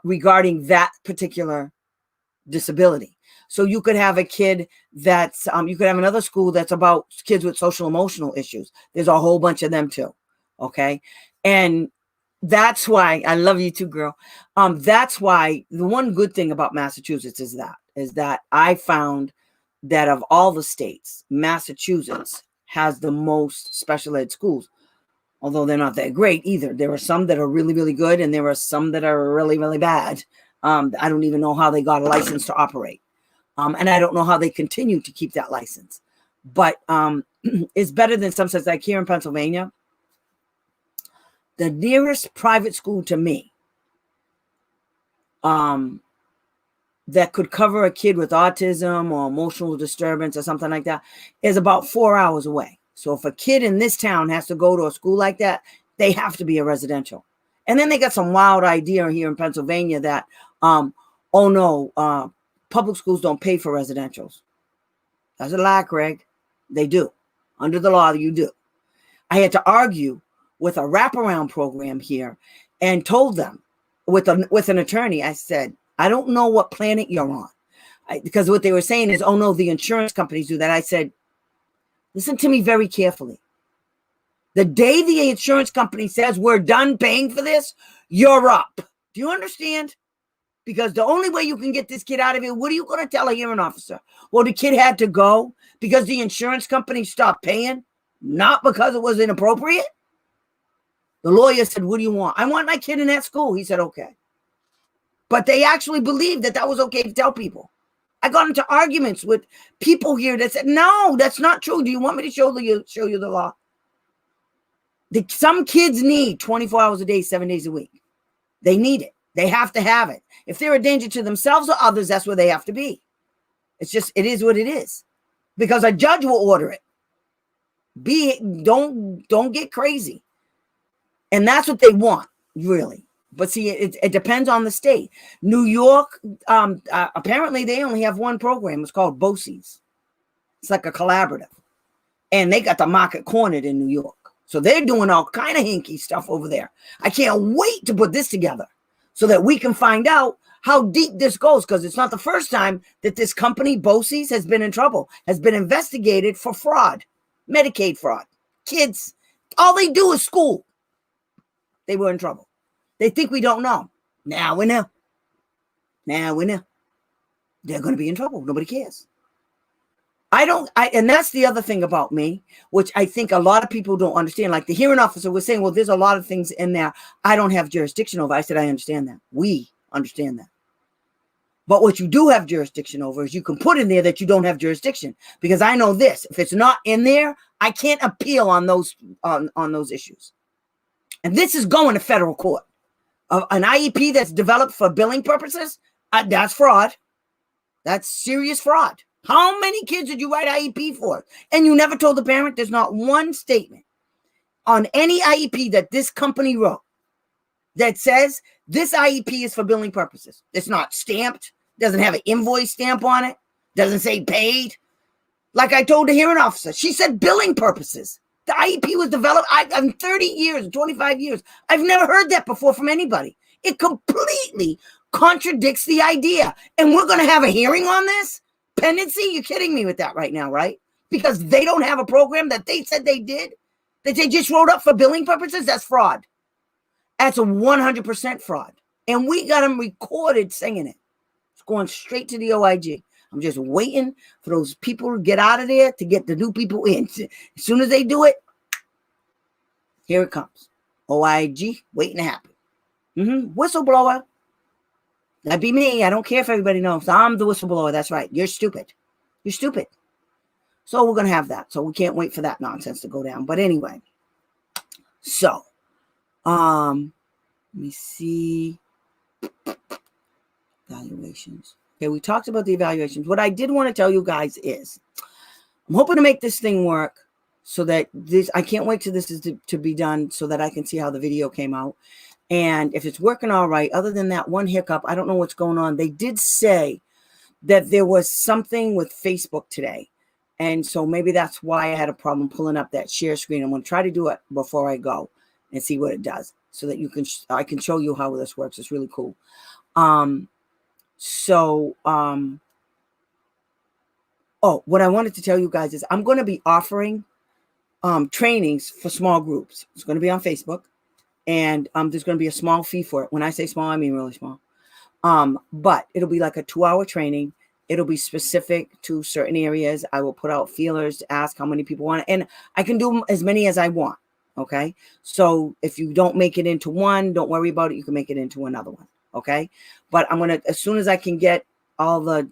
regarding that particular disability. So you could have a kid that's, you could have another school that's about kids with social emotional issues. There's a whole bunch of them too, okay? And that's why, I love you too, girl. That's why the one good thing about Massachusetts is that I found that of all the states, Massachusetts has the most special ed schools, although they're not that great either. There are some that are really, really good, and there are some that are really, really bad. I don't even know how they got a license to operate. And I don't know how they continue to keep that license. But it's better than some states. Like here in Pennsylvania, the nearest private school to me that could cover a kid with autism or emotional disturbance or something like that is about 4 hours away. So if a kid in this town has to go to a school like that, they have to be a residential. And then they got some wild idea here in Pennsylvania that, public schools don't pay for residentials. That's a lie, Craig. They do. Under the law, you do. I had to argue with a wraparound program here and told them with an attorney, I said, I don't know what planet you're on. Because what they were saying is, oh no, the insurance companies do that. I said, listen to me very carefully. The day the insurance company says we're done paying for this, you're up. Do you understand? Because the only way you can get this kid out of here, what are you going to tell a hearing officer? Well, the kid had to go because the insurance company stopped paying, not because it was inappropriate. The lawyer said, what do you want? I want my kid in that school. He said, okay. But they actually believed that was okay to tell people. I got into arguments with people here that said, no, that's not true. Do you want me to show you the law? Some kids need 24 hours a day, 7 days a week. They need it. They have to have it. If they're a danger to themselves or others, that's where they have to be. It's just, it is what it is. Because a judge will order it. Don't get crazy. And that's what they want, really. But see, it depends on the state. New York, apparently they only have one program. It's called BOCES. It's like a collaborative. And they got the market cornered in New York. So they're doing all kind of hinky stuff over there. I can't wait to put this together so that we can find out how deep this goes, because it's not the first time that this company, BOCES, has been in trouble, has been investigated for fraud, Medicaid fraud. Kids, all they do is school. They were in trouble. They think we don't know. Now we know. Now we know. They're going to be in trouble. Nobody cares. And that's the other thing about me, which I think a lot of people don't understand. Like the hearing officer was saying, well, there's a lot of things in there I don't have jurisdiction over. I said, I understand that. We understand that. But what you do have jurisdiction over is you can put in there that you don't have jurisdiction, because I know this. If it's not in there, I can't appeal on those issues. And this is going to federal court. An IEP that's developed for billing purposes, that's fraud. That's serious fraud. How many kids did you write IEP for? And you never told the parent? There's not one statement on any IEP that this company wrote that says this IEP is for billing purposes. It's not stamped. Doesn't have an invoice stamp on it. Doesn't say paid. Like I told the hearing officer, she said billing purposes. The IEP was developed in 30 years, 25 years. I've never heard that before from anybody. It completely contradicts the idea. And we're going to have a hearing on this? Pendency? You're kidding me with that right now, right? Because they don't have a program that they said they did, that they just wrote up for billing purposes? That's fraud. That's a 100% fraud. And we got them recorded singing it. It's going straight to the OIG. I'm just waiting for those people to get out of there to get the new people in. As soon as they do it, here it comes. OIG waiting to happen. Whistleblower. That'd be me. I don't care if everybody knows. I'm the whistleblower. That's right. You're stupid. You're stupid. So we're going to have that. So we can't wait for that nonsense to go down. But anyway, so let me see. Evaluations. Okay, we talked about the evaluations. What I did want to tell you guys is I'm hoping to make this thing work so that I can't wait till this is to be done so that I can see how the video came out. And if it's working all right, other than that one hiccup, I don't know what's going on. They did say that there was something with Facebook today. And so maybe that's why I had a problem pulling up that share screen. I'm going to try to do it before I go and see what it does so that I can show you how this works. It's really cool. What I wanted to tell you guys is I'm going to be offering trainings for small groups. It's going to be on Facebook, and there's going to be a small fee for it. When I say small, I mean really small. But it'll be like a 2-hour training. It'll be specific to certain areas. I will put out feelers to ask how many people want it, and I can do as many as I want. Okay. So if you don't make it into one, don't worry about it. You can make it into another one. Okay. But I'm going to, as soon as I can get all the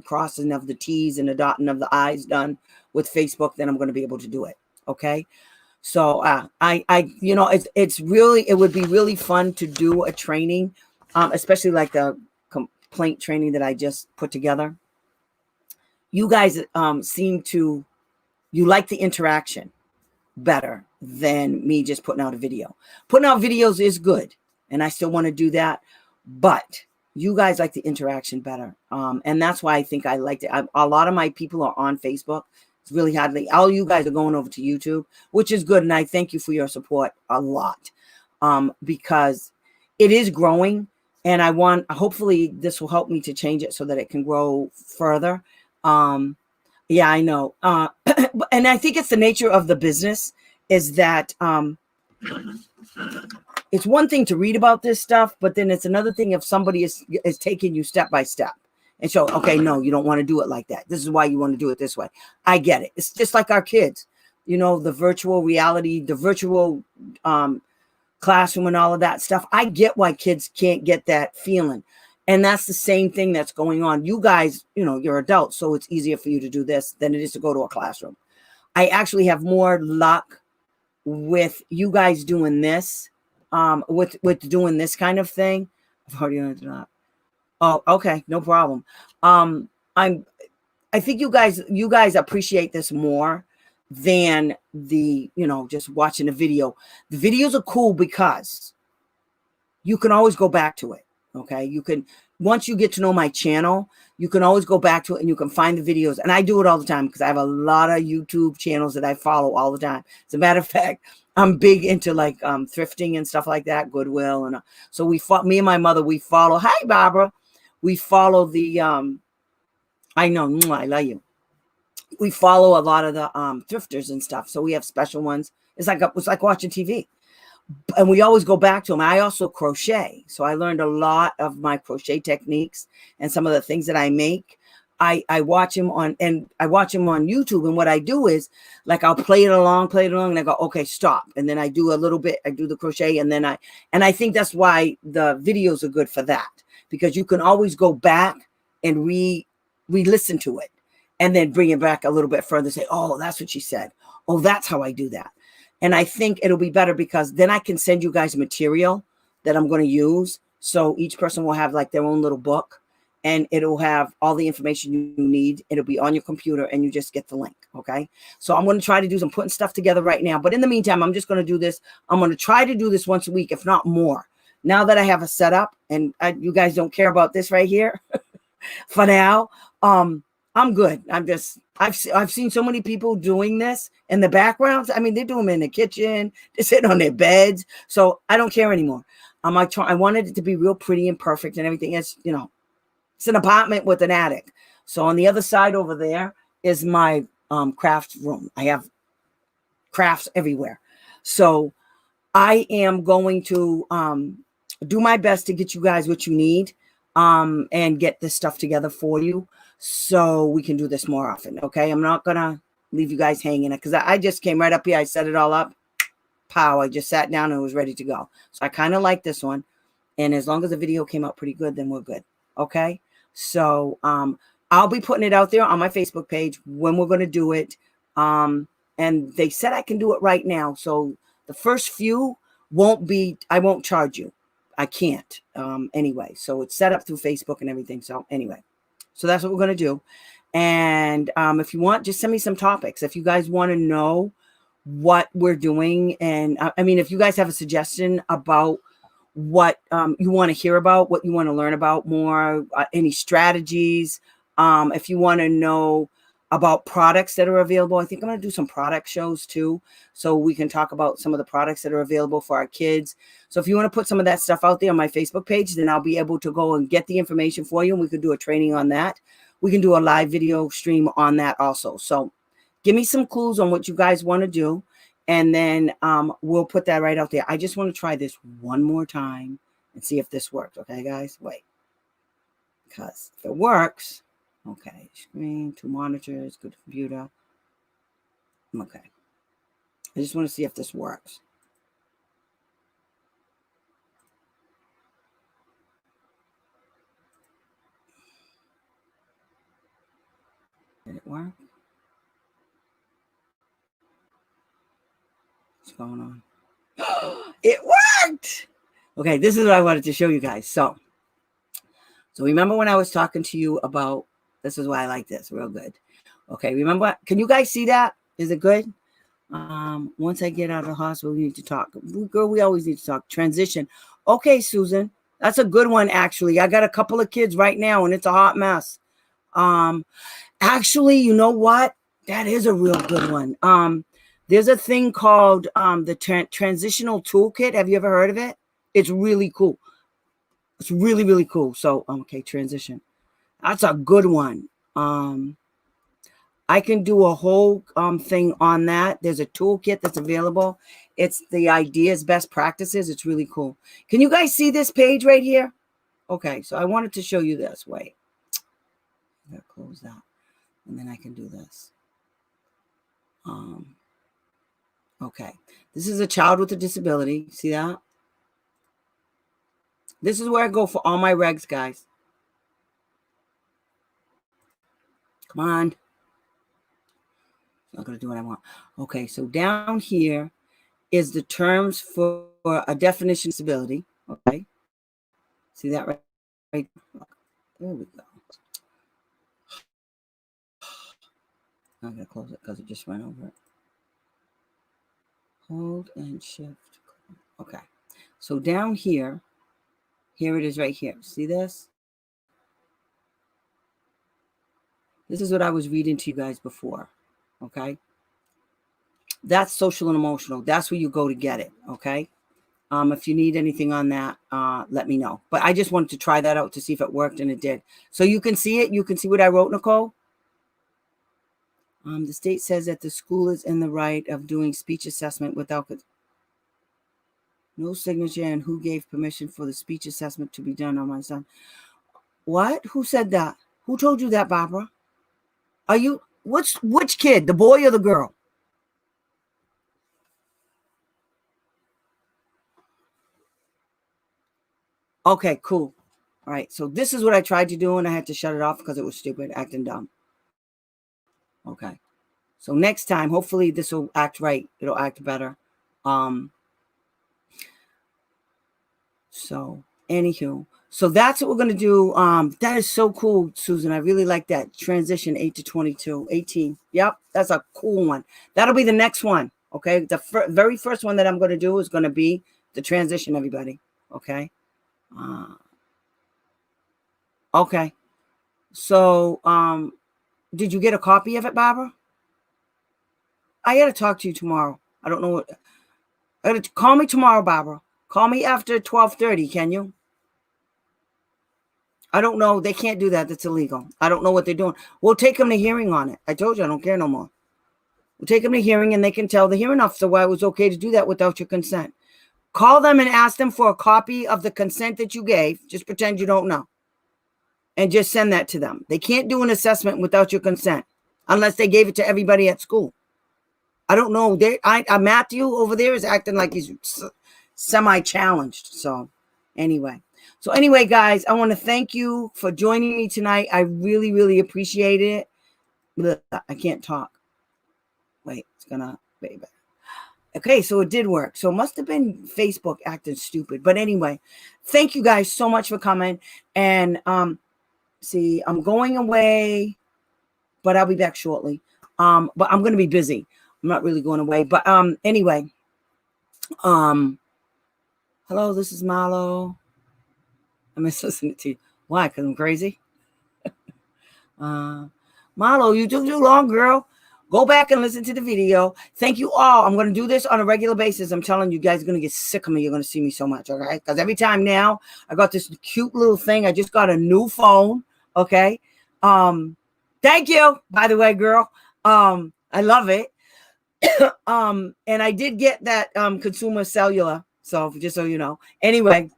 crossing of the T's and the dotting of the I's done with Facebook, then I'm going to be able to do it. Okay. So it would be really fun to do a training, especially like the complaint training that I just put together. You guys you like the interaction better than me just putting out a video. Putting out videos is good, and I still want to do that, but you guys like the interaction better. And that's why I think I liked it. A lot of my people are on Facebook. It's really hardly all you guys are going over to YouTube, which is good. And I thank you for your support a lot, because it is growing, and hopefully this will help me to change it so that it can grow further. Yeah, I know. And I think it's the nature of the business is that it's one thing to read about this stuff, but then it's another thing if somebody is taking you step by step and show, okay, no, you don't want to do it like that. This is why you want to do it this way. I get it. It's just like our kids, the virtual reality, the virtual classroom and all of that stuff. I get why kids can't get that feeling. And that's the same thing that's going on. You guys, you're adults, so it's easier for you to do this than it is to go to a classroom. I actually have more luck with you guys doing this, with doing this kind of thing. I've already done that. Oh, okay, no problem. I think you guys appreciate this more than the, just watching a video. The videos are cool because you can always go back to it. Okay. Once you get to know my channel, you can always go back to it and you can find the videos. And I do it all the time because I have a lot of YouTube channels that I follow all the time. As a matter of fact, I'm big into like thrifting and stuff like that, Goodwill. And so me and my mother, we follow. Hi, Barbara. We follow the, I know, I love you. We follow a lot of the thrifters and stuff. So we have special ones. It's like watching TV. And we always go back to them. I also crochet. So I learned a lot of my crochet techniques and some of the things that I make. I watch them on YouTube. And what I do is like, I'll play it along and I go, okay, stop. And then I do a little bit, I do the crochet. And I think that's why the videos are good for that, because you can always go back and re-listen to it and then bring it back a little bit further. Say, oh, that's what she said. Oh, that's how I do that. And I think it'll be better because then I can send you guys material that I'm going to use. So each person will have like their own little book and it'll have all the information you need. It'll be on your computer and you just get the link. Okay. So I'm going to try to do some putting stuff together right now. But in the meantime, I'm just going to do this. I'm going to try to do this once a week, if not more. Now that I have a setup and you guys don't care about this right here for now, I'm good. I've seen so many people doing this in the backgrounds. I mean, they do them in the kitchen. They're sitting on their beds. So I don't care anymore. I wanted it to be real pretty and perfect and everything. It's an apartment with an attic. So on the other side over there is my craft room. I have crafts everywhere. So I am going to do my best to get you guys what you need and get this stuff together for you, so we can do this more often. Okay. I'm not going to leave you guys hanging because I just came right up here. I set it all up. Pow. I just sat down and was ready to go. So I kind of like this one. And as long as the video came out pretty good, then we're good. Okay. So I'll be putting it out there on my Facebook page when we're going to do it. And they said I can do it right now. So the first few I won't charge you. I can't anyway. So it's set up through Facebook and everything. So anyway, so that's what we're going to do. And if you want, just send me some topics. If you guys want to know what we're doing. And I mean, if you guys have a suggestion about what you want to hear about, what you want to learn about more, any strategies, if you want to know about products that are available. I think I'm going to do some product shows too, so we can talk about some of the products that are available for our kids. So if you want to put some of that stuff out there on my Facebook page, then I'll be able to go and get the information for you, and we could do a training on that. We can do a live video stream on that also. So give me some clues on what you guys want to do, and then we'll put that right out there. I just want to try this one more time and see if this works. Okay, guys? Wait. Because if it works... Okay, screen, 2 monitors, good computer. Okay. I just want to see if this works. Did it work? What's going on? It worked! Okay, this is what I wanted to show you guys. So remember when I was talking to you about, this is why I like this, real good. Okay, remember, can you guys see that? Is it good? Once I get out of the hospital, we need to talk. Girl, we always need to talk. Transition. Okay, Susan, that's a good one, actually. I got a couple of kids right now, and it's a hot mess. Actually, you know what? That is a real good one. There's a thing called the Transitional Tool Kit. Have you ever heard of it? It's really cool. It's really, really cool. So, okay, transition. That's a good one. I can do a whole thing on that. There's a toolkit that's available. It's the ideas, best practices. It's really cool. Can you guys see this page right here? Okay, so I wanted to show you this. Wait. I'm going to close that. And then I can do this. Okay. This is a child with a disability. See that? This is where I go for all my regs, guys. Come on. Not going to do what I want. Okay, so down here is the terms for a definition of disability. Okay. See that right? There we go. I'm going to close it because it just went over it. Hold and shift. Okay. So down here it is right here. See this? This is what I was reading to you guys before. Okay. That's social and emotional. That's where you go to get it. Okay. If you need anything on that, let me know. But I just wanted to try that out to see if it worked, and it did. So you can see it. You can see what I wrote, Nicole. The state says that the school is in the right of doing speech assessment without no signature, and who gave permission for the speech assessment to be done on my son. What? Who said that? Who told you that, Barbara? Are you, which kid, the boy or the girl? Okay, cool. All right, so this is what I tried to do, and I had to shut it off because it was stupid, acting dumb. Okay, so next time, hopefully this will act right. It'll act better. So anywho, so that's what we're going to do. That is so cool, Susan. I really like that. Transition 8 to 22, 18. Yep, that's a cool one. That'll be the next one. Okay, the very first one that I'm going to do is going to be the transition, everybody. Okay. Okay. So, did you get a copy of it, Barbara? I got to talk to you tomorrow. I don't know what. I got to call me tomorrow, Barbara. Call me after 12:30, can you? I don't know. They can't do that. That's illegal. I don't know what they're doing. We'll take them to hearing on it. I told you I don't care no more. We'll take them to hearing, and they can tell the hearing officer why it was okay to do that without your consent. Call them and ask them for a copy of the consent that you gave. Just pretend you don't know. And just send that to them. They can't do an assessment without your consent unless they gave it to everybody at school. I don't know. Matthew over there is acting like he's semi-challenged. So anyway. So anyway, guys, I want to thank you for joining me tonight. I really, really appreciate it. I can't talk. Wait, it's gonna, baby. Okay, so it did work. So it must have been Facebook acting stupid. But anyway, thank you guys so much for coming. And see, I'm going away, but I'll be back shortly. But I'm gonna be busy. I'm not really going away. But anyway, hello, this is Marlo. I miss listening to you. Why? Because I'm crazy. Marlo, you took too long, girl. Go back and listen to the video. Thank you all. I'm going to do this on a regular basis. I'm telling you guys are going to get sick of me. You're going to see me so much, okay? Because every time now, I got this cute little thing. I just got a new phone, okay? Thank you, by the way, girl. I love it. And I did get that consumer cellular. So just so you know. Anyway,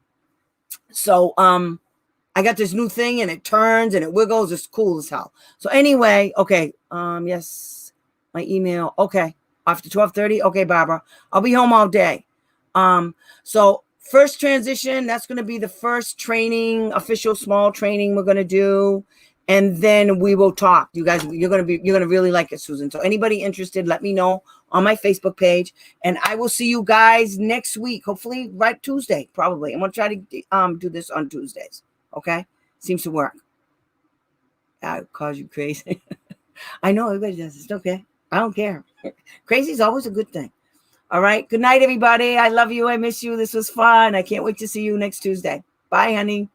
so I got this new thing and it turns and it wiggles. It's cool as hell. So anyway, okay. Yes. My email. Okay. After 12:30. Okay, Barbara. I'll be home all day. So first transition, that's going to be the first training, official small training we're going to do. And then we will talk. You guys, you're going to really like it, Susan. So anybody interested, let me know on my Facebook page. And I will see you guys next week. Hopefully right Tuesday, probably. I'm going to try to do this on Tuesdays. Okay. Seems to work. I'll cause you crazy. I know everybody does. It's okay. I don't care. Crazy is always a good thing. All right. Good night, everybody. I love you. I miss you. This was fun. I can't wait to see you next Tuesday. Bye, honey.